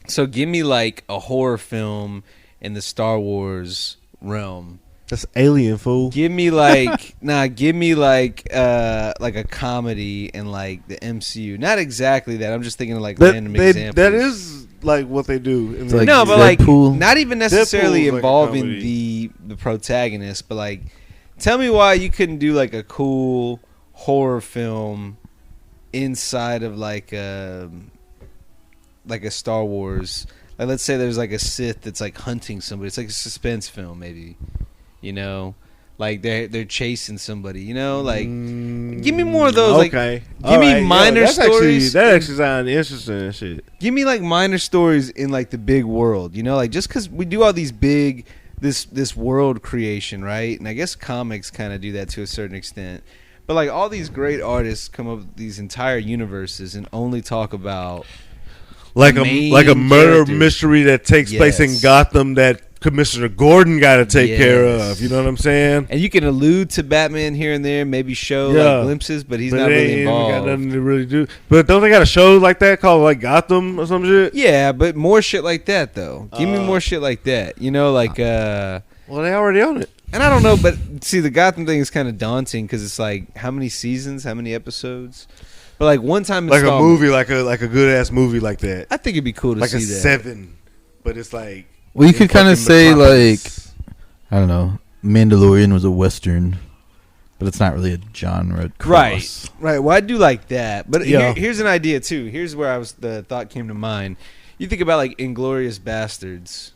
S4: So give me like a horror film in the Star Wars realm.
S2: That's alien, fool.
S4: Give me like give me like a comedy in like the MCU. Not exactly that. I'm just thinking of like random examples.
S2: That is like what they do. In
S5: It's like
S4: no, but like
S5: Deadpool.
S4: not even necessarily
S2: Deadpool's like a
S4: involving
S2: comedy.
S4: the protagonist, but like tell me why you couldn't do like a cool horror film inside of like a Star Wars. Like let's say there's like a Sith that's like hunting somebody. It's like a suspense film maybe. You know, like they're chasing somebody. You know, like give me more of those.
S2: Okay.
S4: Like, give me minor stories.
S2: That actually sounds interesting and shit.
S4: Give me like minor stories in like the big world. You know, like just because we do all these big this world creation, right? And I guess comics kind of do that to a certain extent. But like all these great artists come up with these entire universes and only talk about
S2: Like
S4: main
S2: a murder
S4: characters.
S2: mystery that takes place in
S4: Yes.
S2: Gotham that Commissioner Gordon got to take care
S4: Yes.
S2: of. You know what I'm saying?
S4: and you can allude to Batman here and there, maybe show
S2: Yeah.
S4: like glimpses, but he's
S2: But
S4: not
S2: it
S4: really
S2: ain't even
S4: involved.
S2: got nothing to really do. But don't they got a show like that called like Gotham or some shit?
S4: Yeah, but more shit like that though. Give me more shit like that. You know, like
S2: Well, they already own it.
S4: and I don't know, but see, the Gotham thing is kind of daunting because it's like how many seasons, how many episodes. But like one time,
S2: Like a
S4: installment,
S2: movie, like a good ass movie like that.
S4: I think it'd be cool to
S2: Like
S4: see
S2: a
S4: that.
S2: 7, but it's like.
S5: Well, you
S2: in
S5: could kind of
S2: fucking
S5: say
S2: Metropolis.
S5: I don't know, Mandalorian was a Western, but it's not really a genre cross.
S4: Right. Well, I do like that, but
S2: Yeah.
S4: here's an idea too. Here's where the thought came to mind. You think about like Inglorious Bastards.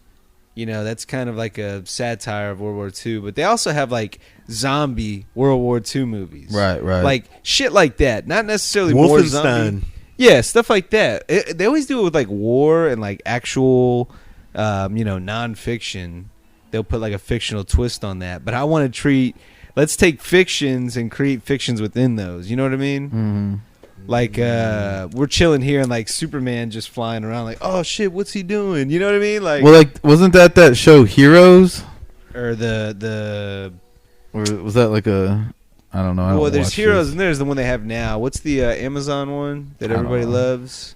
S4: You know, that's kind of like a satire of World War II, but they also have like zombie World War II movies.
S5: Right.
S4: Like shit like that. Not necessarily more zombie.
S2: Wolfenstein.
S4: Yeah, stuff like that. They always do it with like war and like actual, nonfiction. They'll put like a fictional twist on that. But I want to let's take fictions and create fictions within those. You know what I mean?
S5: Mm-hmm.
S4: Like we're chilling here and like Superman just flying around like, oh shit, what's he doing? You know what I mean? Like,
S5: Well, like, wasn't that show Heroes,
S4: or the
S5: or was that like a? I don't know. I don't
S4: well, there's
S5: watch
S4: Heroes
S5: this.
S4: and there's the one they have now. What's the Amazon one that
S5: I don't
S4: everybody
S5: know.
S4: loves?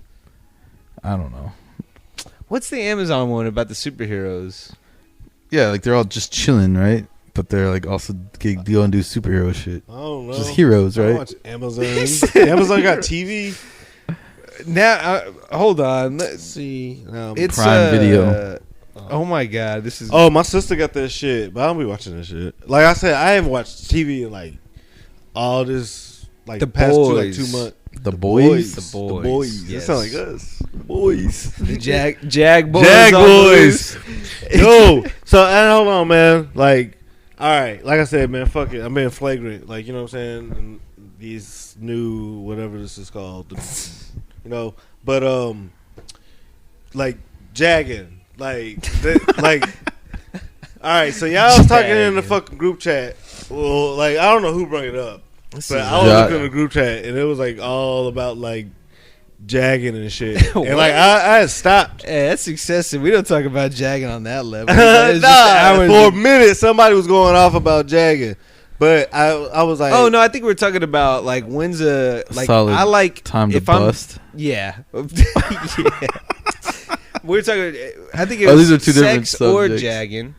S5: I don't know.
S4: What's the Amazon one about the superheroes?
S5: Yeah, like they're all just chilling, right? But they're like also go and do superhero shit.
S3: I don't know.
S5: Just heroes,
S3: I
S5: right?
S3: watch Amazon. Amazon got TV.
S4: Now, hold on.
S3: Let's see.
S4: It's
S5: Prime Video.
S4: Oh my god, this is.
S3: Oh, my sister got that shit, but I don't be watching that shit. Like I said, I haven't watched TV in like all this like
S4: The
S3: past
S4: Boys.
S3: 2 months.
S5: The boys.
S4: The Boys.
S3: The boys.
S4: Yes.
S3: That sound like us. Boys.
S4: The JAGBOYS.
S3: JAGBOYS. Yo. So and hold on, man. Like, all right. Like I said, man. Fuck it. I'm being flagrant. Like, you know what I'm saying? And these new whatever this is called. You know. But like jagging. Like like. All right. So y'all was talking in the fucking group chat. Well, like I don't know who brought it up. But I was looking in the group chat and it was like all about like jagging and shit. And like I had stopped.
S4: Hey, that's excessive. We don't talk about jagging on that level.
S3: For a minute somebody was going off about jagging. But I was like,
S4: oh no, I think we're talking about like when's a like
S5: solid
S4: I like
S5: time to
S4: if I'm
S5: bust.
S4: yeah. Yeah. We're talking I think it was
S5: these are two different
S4: sex or
S5: subjects.
S4: jagging.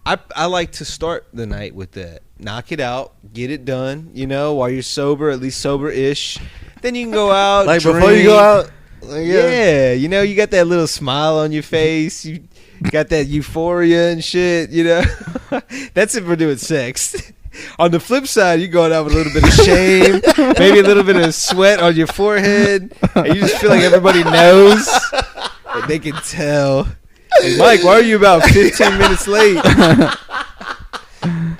S4: I like to start the night with that. Knock it out, get it done, you know, while you're sober, at least sober-ish. Then you can go out,
S3: like
S4: drink.
S3: before you go out. Like,
S4: Yeah, you know, you got that little smile on your face. You got that euphoria and shit, you know. That's if we're doing sex. On the flip side, you're going out with a little bit of shame, maybe a little bit of sweat on your forehead, and you just feel like everybody knows. And they can tell. Hey, Mike, why are you about 15 minutes late?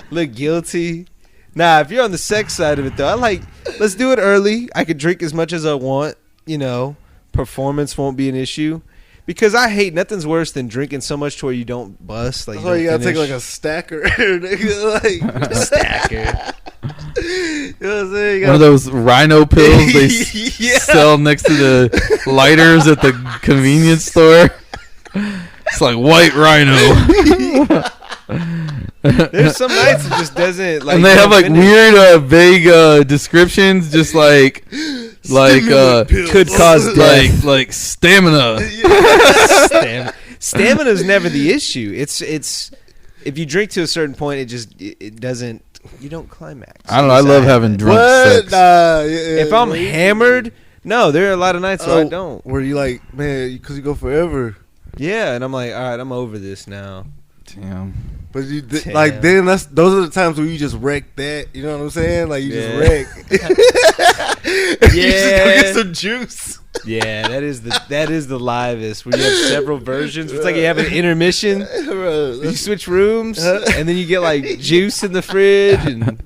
S4: Look guilty. Nah, if you're on the sex side of it, though, I like, let's do it early. I can drink as much as I want, you know. Performance won't be an issue. Because I hate nothing's worse than drinking so much to where you don't bust. Like,
S3: that's why you gotta take like a stacker. Nigga, like
S4: stacker.
S3: You know what I'm saying?
S5: One of those rhino pills they sell next to the lighters at the convenience store. It's like white rhino.
S4: There's some nights it just doesn't like.
S5: And they have like
S4: finish.
S5: weird, vague descriptions, just like
S4: Could cause death.
S5: like stamina.
S4: Stamina's never the issue. It's if you drink to a certain point, it doesn't. You don't climax.
S5: I don't know. I love having drunk sex.
S4: If I'm hammered, no, there are a lot of nights where I don't.
S3: Where you like, man, because you go forever.
S4: Yeah, and I'm like, all right, I'm over this now.
S5: Damn.
S3: But you like then those are the times where you just wreck that. You know what I'm saying? Like you just wreck. You just go get some juice.
S4: Yeah, that is the livest where you have several versions. It's like you have an intermission. You switch rooms and then you get like juice in the fridge and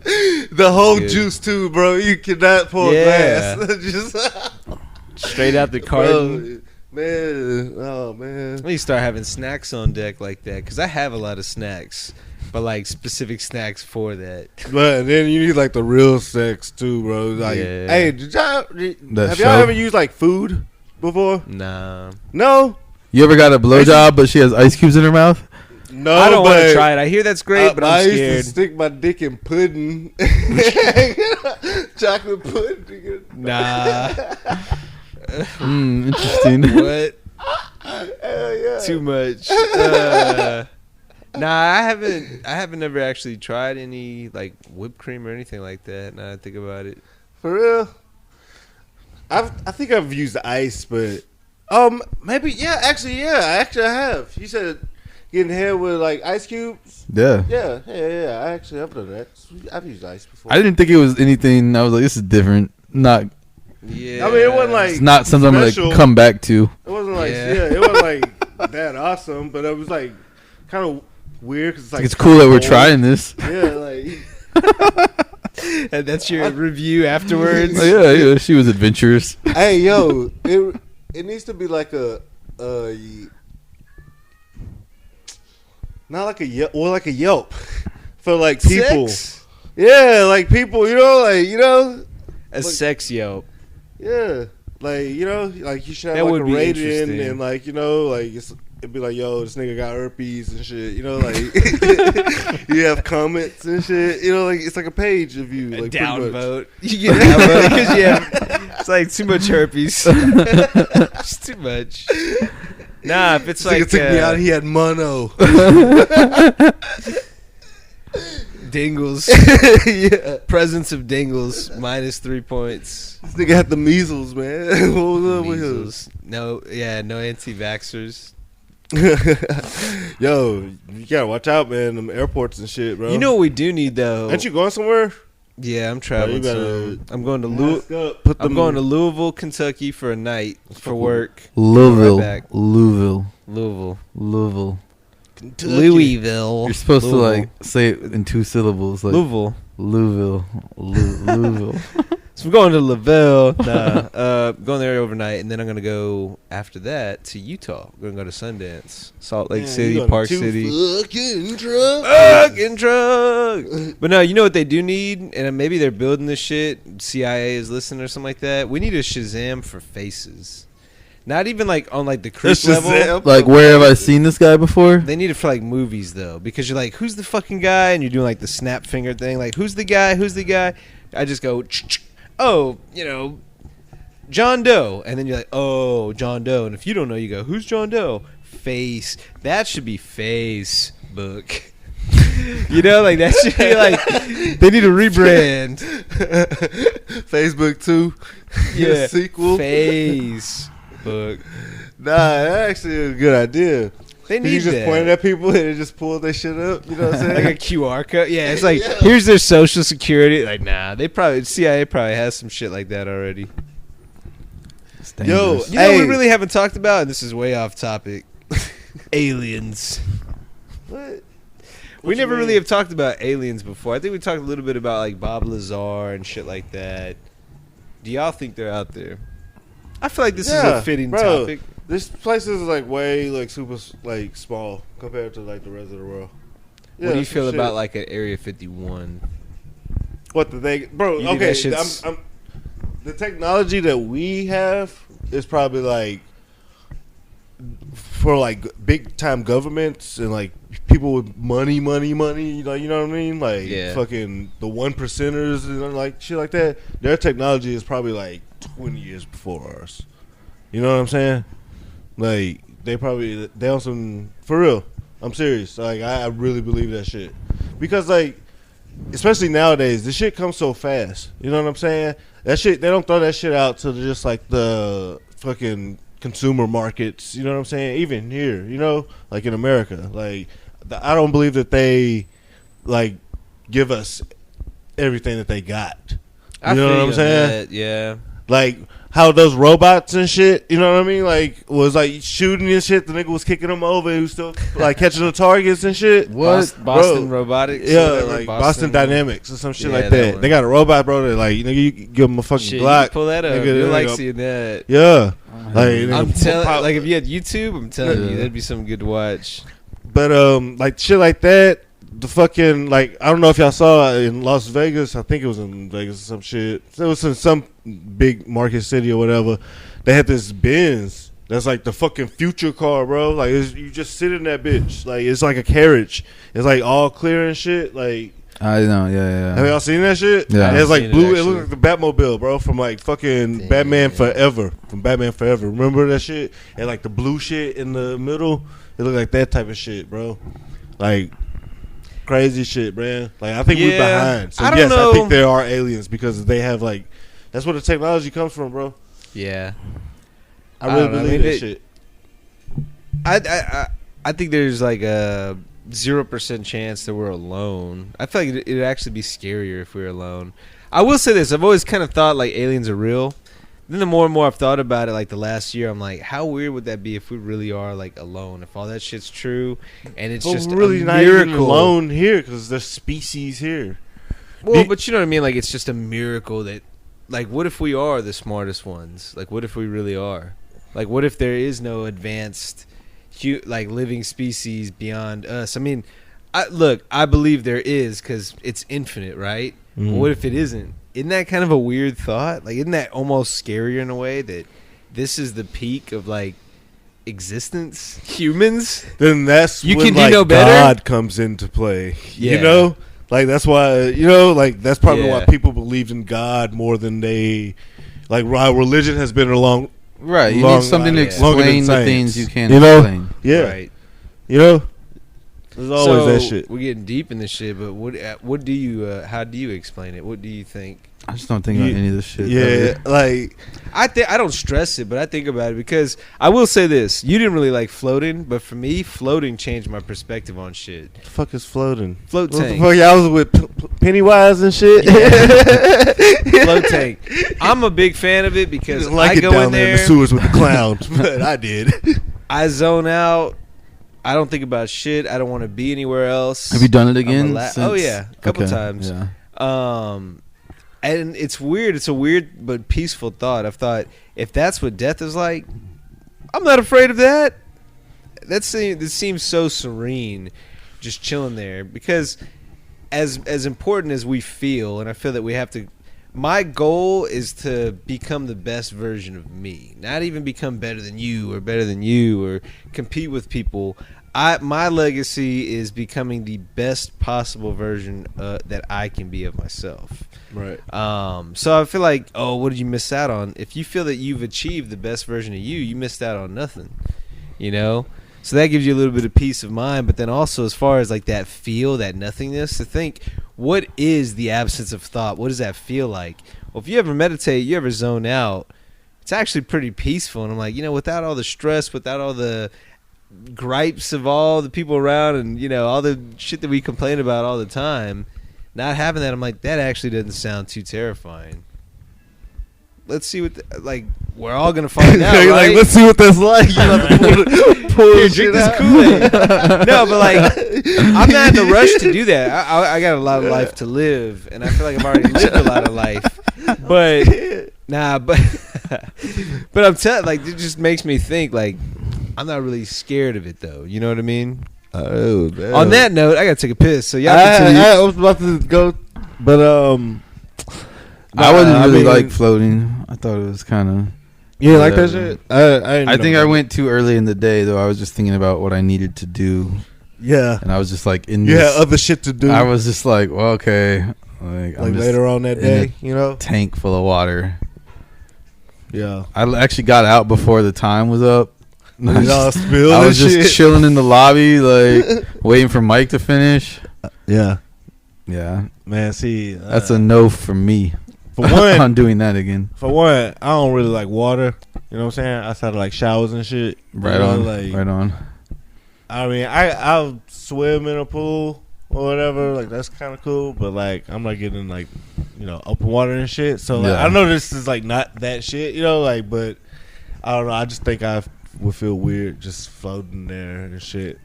S3: the whole juice too, bro. You cannot pour a glass. Just
S4: straight out the carton.
S3: Bro, man, oh man.
S4: We start having snacks on deck like that because I have a lot of snacks, but like specific snacks for that.
S3: But then you need like the real sex too, bro. Like, hey, have y'all ever used like food before?
S4: Nah.
S3: No.
S5: You ever got a blowjob, but she has ice cubes in her mouth?
S3: No,
S4: I don't want to try it. I hear that's great, but I'm
S3: I
S4: scared.
S3: used to stick my dick in pudding, chocolate pudding.
S4: Nah.
S5: Interesting.
S4: What?
S3: Hell yeah.
S4: Too much. Nah, I haven't ever actually tried any like whipped cream or anything like that. Now I think about it.
S3: For real? I think I've used ice, but maybe actually I have. You said getting head with like ice cubes.
S5: Yeah.
S3: Yeah. I actually have done that. I've used ice before.
S5: I didn't think it was anything. I was like, this is different. Not.
S4: Yeah.
S3: I mean, it wasn't like
S5: It's not something I'm
S3: special.
S5: gonna come back to.
S3: It wasn't like it wasn't like that awesome, but it was like kind of weird because
S5: It's cool that we're trying this.
S3: Yeah, like.
S4: And that's your review afterwards.
S5: Yeah, she was adventurous.
S3: Hey, yo, it needs to be like not like a Yelp, or like a Yelp for like people.
S4: Sex?
S3: Yeah, like people, a
S4: Sex Yelp.
S3: yeah, like like you should have
S4: That
S3: like
S4: would
S3: a
S4: be
S3: rating
S4: interesting.
S3: and like like it'd be like, yo, this nigga got herpes and shit, like you have comments and shit, like it's like a page of you, like
S4: Downvote. You get downvote because it's like too much herpes. It's too much. Nah, if it's
S3: This nigga
S4: like
S3: took me out. He had mono.
S4: Dingles,
S3: Yeah.
S4: presence of Dingles, -3 points.
S3: This nigga had the measles, man. What was up with him?
S4: Measles. No anti-vaxxers.
S3: Yo, you gotta watch out, man. Them airports and shit, bro.
S4: You know what we do need though?
S3: Aren't you going somewhere?
S4: Yeah, I'm traveling.
S3: you
S4: soon.
S3: better
S4: I'm going to
S3: Mask up, put
S4: I'm
S3: them-
S4: going to Louisville, Kentucky for a night for work.
S5: Louisville,
S4: Right back.
S5: Louisville,
S4: Louisville,
S5: Louisville.
S3: Kentucky.
S4: Louisville.
S5: You're supposed to
S4: Louisville.
S5: like say it in 2 syllables, like
S4: Louisville.
S5: Louisville, Louisville.
S4: So I'm going to Lavelle. Going there overnight, and then I'm gonna go after that to Utah. I'm gonna go to Sundance, Salt Lake
S3: Man,
S4: City,
S3: you going
S4: Park
S3: to
S4: City.
S3: Fucking drunk.
S4: Fucking drunk. But no, you know what they do need, and maybe they're building this shit. CIA is listening or something like that. We need a Shazam for faces. Not even like on like the creep level.
S3: Shazam.
S5: Like, where have I seen this guy before?
S4: They need it for like movies though, because you're like, who's the fucking guy, and you're doing like the snap finger thing, like who's the guy? Who's the guy? I just go, oh, John Doe, and then you're like, oh, John Doe, and if you don't know, you go, who's John Doe? Face. That should be Facebook. Like that should be like they need a rebrand.
S3: Facebook 2.
S4: Yeah,
S3: Sequel.
S4: Facebook.
S3: Nah, that's actually a good idea.
S4: They need
S3: You just
S4: that.
S3: pointed at people and it just pulled their shit up. You know what I'm saying?
S4: Like a QR code. Yeah, it's like here's their social security. Like, nah, CIA probably has some shit like that already.
S5: It's
S3: Yo,
S5: dangerous.
S4: You know what
S3: Hey.
S4: we really haven't talked about, and this is way off topic. Aliens.
S3: What?
S4: We
S3: you
S4: never
S3: mean?
S4: really have talked about aliens before. I think we talked a little bit about like Bob Lazar and shit like that. Do y'all think they're out there? I feel like this is a fitting
S3: bro.
S4: topic.
S3: This place is like way like super like small compared to like the rest of the world.
S4: What do you
S3: some
S4: feel
S3: shit.
S4: about like an Area 51?
S3: What the they, bro?
S4: You think
S3: Okay,
S4: that shit's-
S3: I'm, the technology that we have is probably like for like big time governments and like people with money. You know what I mean? Like
S4: Yeah.
S3: fucking the 1%ers and like shit like that. Their technology is probably like 20 years before ours. You know what I'm saying? Like they on some for real. I'm serious. Like I really believe that shit because like especially nowadays this shit comes so fast. You know what I'm saying? That shit they don't throw that shit out to just like the fucking consumer markets. You know what I'm saying? Even here, like in America, like I don't believe that they like give us everything that they got. You know what I'm saying?
S4: Yeah.
S3: Like how those robots and shit, you know what I mean? Like was like shooting and shit. The nigga was kicking them over. He was still like catching the targets and shit.
S4: Boston
S3: Bro.
S4: Robotics.
S3: Yeah,
S4: whatever,
S3: like Boston Dynamics or some shit
S4: Yeah,
S3: like
S4: that
S3: that.
S4: one.
S3: They got a robot, bro. That like you give them a fucking
S4: Shit,
S3: Glock.
S4: you pull that up.
S3: Nigga,
S4: You like
S3: nigga,
S4: seeing that.
S3: yeah. Like
S4: I'm
S3: nigga,
S4: telling,
S3: pop-
S4: like if you had YouTube, I'm telling
S5: Yeah.
S4: you, that'd be something good to watch.
S3: But like shit like that. The fucking like I don't know if y'all saw in Las Vegas. I think it was in Vegas or some shit. It was in some big market city or whatever. They had this Benz that's like the fucking future car, bro. Like you just sit in that bitch. Like it's like a carriage. It's like all clear and shit. Like
S5: I know, yeah.
S3: have y'all seen that shit?
S5: Yeah.
S3: It has like
S4: I've seen it,
S3: blue. It
S4: actually.
S3: looks like the Batmobile, bro, from like fucking
S4: Damn.
S3: Batman Forever. From Batman Forever. Remember that shit? And like the blue shit in the middle. It looked like that type of shit, bro. Like crazy shit, man. Like I think we're
S4: Yeah.
S3: behind. So
S4: I don't
S3: yes,
S4: know.
S3: I think there are aliens because they have like that's where the technology comes from, bro.
S4: Yeah.
S3: I really
S4: don't know. I
S3: believe
S4: mean,
S3: that
S4: it-
S3: shit.
S4: I think there's like a 0% chance that we're alone. I feel like it'd actually be scarier if we were alone. I will say this: I've always kind of thought like aliens are real. Then the more and more I've thought about it, like the last year, I'm like, how weird would that be if we really are like alone? If all that shit's true, and it's
S3: But
S4: just
S3: we're really
S4: a
S3: not
S4: miracle.
S3: even alone here because there's species here.
S4: Well, but you know what I mean? Like, it's just a miracle that, like, what if we are the smartest ones? Like, what if we really are? Like, what if there is no advanced, like, living species beyond us? I mean, I believe there is because it's infinite, right? But what if it isn't? Isn't that kind of a weird thought? Like, isn't that almost scarier in a way that this is the peak of, like, existence? Humans?
S3: Then that's
S4: You
S3: when
S4: can do
S3: like
S4: no better?
S3: God comes into play.
S4: Yeah.
S3: You know? Like that's why like that's probably why
S4: Yeah.
S3: people believed in God more than they like why religion has been along
S5: Right. You
S3: Long-
S5: need something to
S3: longer than
S5: explain the
S3: science.
S5: things you can't
S3: You know?
S5: explain.
S3: Yeah.
S4: Right.
S3: You know, there's always that
S4: So,
S3: shit.
S4: We're getting deep in this shit, but what do you how do you explain it? What do you think?
S5: I just don't think about any of this shit.
S3: Yeah,
S5: ever.
S3: like
S4: I don't stress it, but I think about it because I will say this: you didn't really like floating, but for me, floating changed my perspective on shit.
S3: the fuck is floating?
S4: Float
S3: What the
S4: tank.
S3: fuck? Y'all was with Pennywise and shit.
S4: Float tank. I'm a big fan of it because
S3: Didn't like
S4: I
S3: it
S4: go
S3: down
S4: in
S3: there in
S4: there,
S3: the sewers with the clowns, but I did.
S4: I zone out. I don't think about shit. I don't want to be anywhere else.
S5: Have you done it
S4: I'm
S5: again?
S4: oh
S5: since-
S4: yeah, a couple
S5: Okay,
S4: times.
S5: Yeah.
S4: And it's weird. It's a weird but peaceful thought. I've thought if that's what death is like, I'm not afraid of that. That seems so serene, just chilling there. Because as important as we feel, and I feel that we have to. My goal is to become the best version of me. Not even become better than you or compete with people. My legacy is becoming the best possible version that I can be of myself.
S3: Right.
S4: So I feel like, what did you miss out on? If you feel that you've achieved the best version of you, you missed out on nothing. You know? So that gives you a little bit of peace of mind. But then also, as far as like that feel, that nothingness, to think, what is the absence of thought? What does that feel like? Well, if you ever meditate, you ever zone out, it's actually pretty peaceful. And I'm like, without all the stress, without all the gripes of all the people around and, all the shit that we complain about all the time, not having that, I'm like, that actually doesn't sound too terrifying. Let's see what, we're all going to find out,
S3: You're
S4: right?
S3: like, let's see what that's like. You have to pull
S4: Here,
S3: shit
S4: drink this
S3: out.
S4: Kool-Aid. No, but I'm not in a rush to do that. I got a lot of life to live, and I feel like I've already lived a lot of life. But but I'm telling, it just makes me think, I'm not really scared of it, though. You know what I mean?
S3: Oh, damn.
S4: On that note, I gotta take a piss. So y'all continue.
S3: I was about to go, but
S5: I wasn't
S3: I
S5: really
S3: mean-
S5: like floating. I thought it was kind of.
S3: you like that
S5: whatever.
S3: shit? I
S5: I think I went too early in the day, though. I was just thinking about what I needed to do,
S3: Yeah,
S5: and I was just like in
S3: you
S5: this.
S3: had other shit to do.
S5: I was just like, well, okay, I'm just
S3: later on that
S5: in
S3: day,
S5: a tank full of water.
S3: Yeah,
S5: I actually got out before the time was up.
S3: y'all spilled
S5: I
S3: and
S5: was just
S3: shit.
S5: chilling in the lobby, waiting for Mike to finish.
S3: Yeah,
S5: Yeah,
S3: man. See,
S5: that's a no for me.
S3: for one.
S5: I'm doing that again.
S3: For one, I don't really like water. You know what I'm saying? Outside of showers and shit.
S5: Right
S3: You know,
S5: on.
S3: Like,
S5: Right on.
S3: I mean, I'll swim in a pool or whatever. That's kind of cool. But I'm not getting open water and shit. So
S5: Yeah.
S3: I know this is not that shit. But I don't know. I just think I would feel weird just floating there and shit.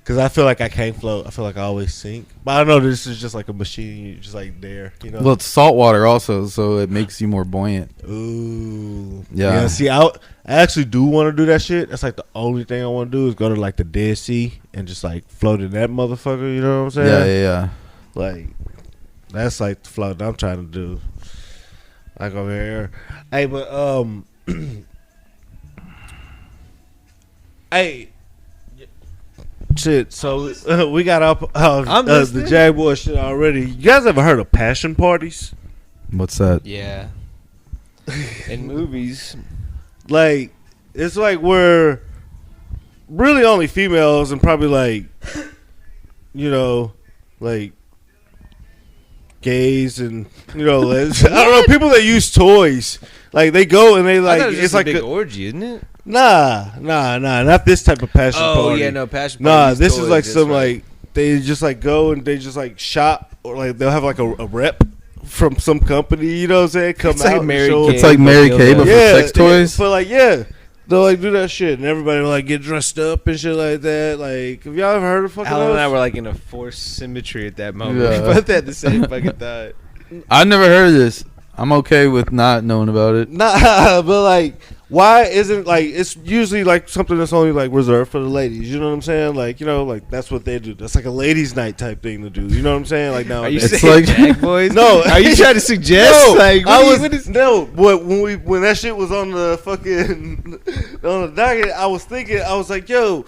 S3: Because I feel like I can't float. I feel like I always sink. But I know this is just like a machine. You're just there.
S5: Well, it's salt water also, so it makes you more buoyant.
S3: Ooh.
S5: Yeah.
S3: See, I actually do want to do that shit. That's the only thing I want to do is go to the Dead Sea and just float in that motherfucker. You know what I'm saying?
S5: Yeah.
S3: That's the float I'm trying to do. Over here. Hey, but hey. Shit, so we got up
S4: I'm
S3: the
S4: listening.
S3: JAGBOYS shit already. You guys ever heard of passion parties?
S5: What's that?
S4: Yeah. In movies.
S3: It's we're really only females and probably gays and I don't know, people that use toys. They go and they
S4: I thought it was
S3: it's
S4: just a big orgy, isn't it?
S3: nah, not this type of passion party.
S4: yeah, no, passion
S3: Nah,
S4: party.
S3: this is
S4: toys,
S3: like
S4: that's
S3: some
S4: right.
S3: they just go and they just shop or they'll have a rep from some company, you know what I'm saying? Come
S4: It's
S3: out
S4: like
S3: and
S4: Mary
S3: show
S4: Kay.
S5: It's like Mary Kay, but for
S3: yeah,
S5: sex toys.
S3: But they'll do that shit and everybody will get dressed up and shit like that. Have y'all ever heard of fucking
S4: Alan and I
S3: those?
S4: were in a forced symmetry at that moment.
S5: Yeah.
S4: We both had the same fucking thought.
S5: I've never heard of this. I'm okay with not knowing about it.
S3: Nah, but why isn't it's usually something that's only reserved for the ladies? You know what I'm saying? That's what they do. That's a ladies' night type thing to do. You know what I'm saying? Now
S4: Are you
S5: It's
S4: saying
S5: like-
S4: JAGBOYS?
S3: No.
S4: Are you trying to suggest?
S3: No,
S4: What
S3: when that shit was on the fucking on the docket, I was thinking, I was yo,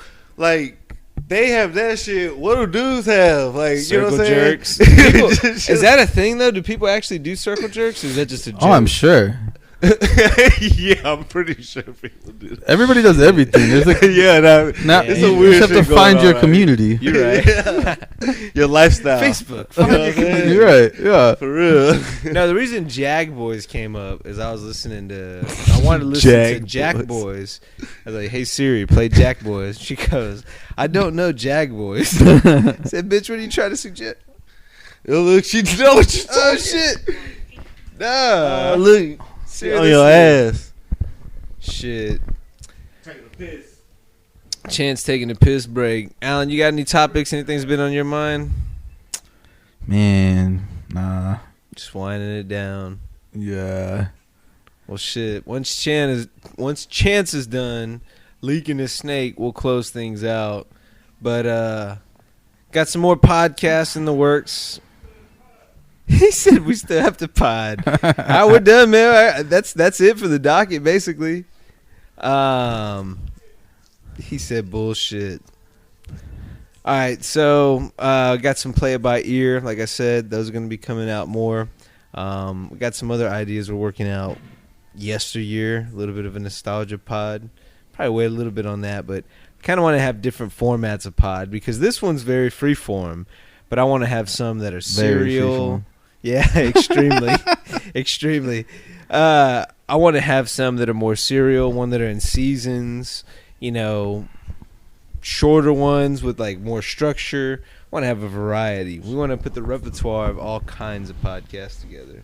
S3: they have that shit. What do dudes have? You know
S4: Circle
S3: what I'm saying?
S4: jerks. People, is that a thing though? Do people actually do circle jerks? Or is that just a joke?
S5: Oh, I'm sure.
S3: Yeah, I'm pretty sure people do that.
S5: Everybody does everything. There's like,
S3: Yeah,
S5: now,
S3: it's
S5: you
S3: a weird
S5: just have to
S3: shit going
S5: find
S3: on
S5: your
S3: out
S5: community.
S4: You're right.
S3: here. Your lifestyle.
S4: Facebook.
S3: You know what I'm saying?
S5: You're right. Yeah.
S3: For real.
S4: No, the reason JAGBOYS came up is I was listening to. I wanted to listen to JAGBOYS. I was like, "Hey Siri, play JAGBOYS." She goes, "I don't know JAGBOYS." I said, "Bitch, what are you trying to suggest?"
S3: Yo, look, she know what you talking.
S4: Oh shit! Nah,
S3: Look,
S4: Siri,
S3: on your
S4: listen.
S3: ass.
S4: Shit. Chance taking a piss break. Alan, you got any topics? Anything's been on your mind?
S5: Man, nah.
S4: Just winding it down.
S5: Yeah.
S4: Well, shit. Once Chance is done leaking his snake, we'll close things out. But got some more podcasts in the works. He said we still have to pod. How we're done, man. That's it for the docket, basically. He said bullshit. All right, so got some play it by ear. Like I said, those are going to be coming out more. We got some other ideas we're working out yesteryear. A little bit of a nostalgia pod. Probably wait a little bit on that, but kind of want to have different formats of pod because this one's very freeform, but I want to have some that are serial. Yeah, extremely, extremely. I want to have some that are more serial, one that are in seasons. You know, shorter ones with like more structure. I want to have a variety. We want to put the repertoire of all kinds of podcasts together.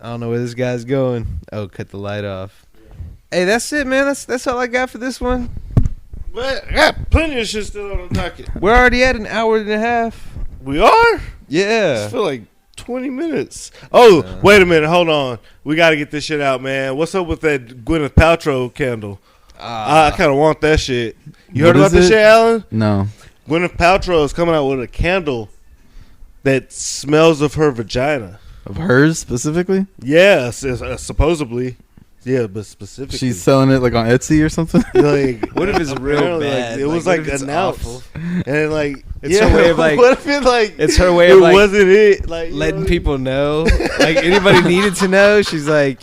S4: I don't know where this guy's going. Oh, cut the light off. Hey, that's it, man. That's all I got for this one.
S3: But I got plenty of shit still on the docket.
S4: We're already at an hour and a half.
S3: We are?
S4: Yeah.
S3: I feel like 20 minutes. Oh, wait a minute. Hold on. We got to get this shit out, man. What's up with that Gwyneth Paltrow candle? I kind of want that shit. You heard
S5: What
S3: about
S5: is
S3: this
S5: it?
S3: shit, Alan?
S5: No.
S3: Gwyneth Paltrow is coming out with a candle that smells of her vagina.
S5: Of hers specifically?
S3: Yeah, supposedly. Yeah, but specifically.
S5: She's selling it like on Etsy or something?
S3: like,
S4: What if it's real
S3: apparently,
S4: bad?
S3: Like, it was
S4: Like,
S3: like
S4: what if it's
S3: announced.
S4: awful?
S3: And like,
S4: It's her way of, like-
S3: what if it like,
S4: It's her way
S3: it
S4: of like
S3: wasn't it. Like, you
S4: letting
S3: know?
S4: people know. Like anybody needed to know. She's like,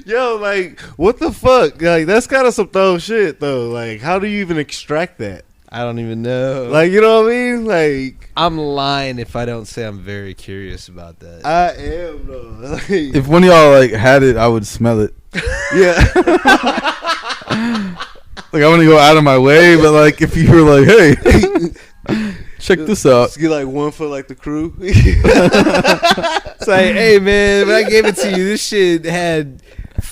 S3: Yo, like, what the fuck? Like, that's kind of some throw shit, though. Like, how do you even extract that?
S4: I don't even know.
S3: Like, you know what I mean? Like,
S4: I'm lying if I don't say I'm very curious about that.
S3: I am, though. Like,
S5: If one of y'all like had it, I would smell it.
S3: yeah.
S5: Like I want to go out of my way, but like if you were like, hey, check this out.
S3: Just get like one for like the crew.
S4: It's like, hey man, when I gave it to you, this shit had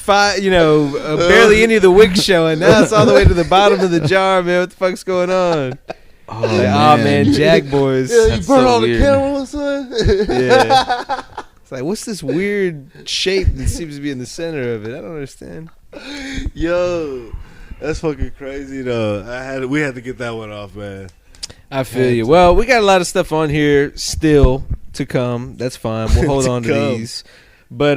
S4: barely any of the wick showing. Now it's all the way to the bottom of the jar, man. What the fuck's going on?
S5: Oh,
S4: Like, man, JAGBOYS.
S3: Yeah, you
S5: That's
S3: burn
S5: so
S3: all
S5: weird.
S3: the cameras, son.
S4: Yeah. It's like, what's this weird shape that seems to be in the center of it? I don't understand.
S3: Yo, that's fucking crazy though. We had to get that one off, man.
S4: I feel you. Well, we got a lot of stuff on here still to come. That's fine. We'll hold on to
S3: come.
S4: these. But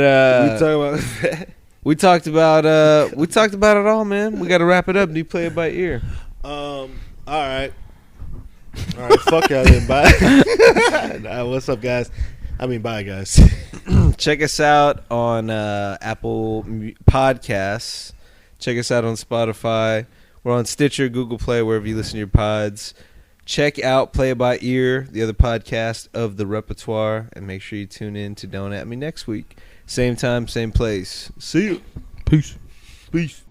S3: We talking about that.
S4: we talked about it all, man. We got to wrap it up. Do you play it by ear?
S3: All right. Fuck y'all then. Bye. Nah, what's up, guys? I mean, bye, guys.
S4: Check us out on Apple Podcasts. Check us out on Spotify. We're on Stitcher, Google Play, wherever you listen to your pods. Check out Play It By Ear, the other podcast of the repertoire, and make sure you tune in to Don't At Me next week. Same time, same place. See you.
S5: Peace.
S3: Peace.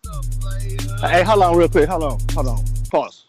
S7: Hey, hold on real quick. Hold on. Pause.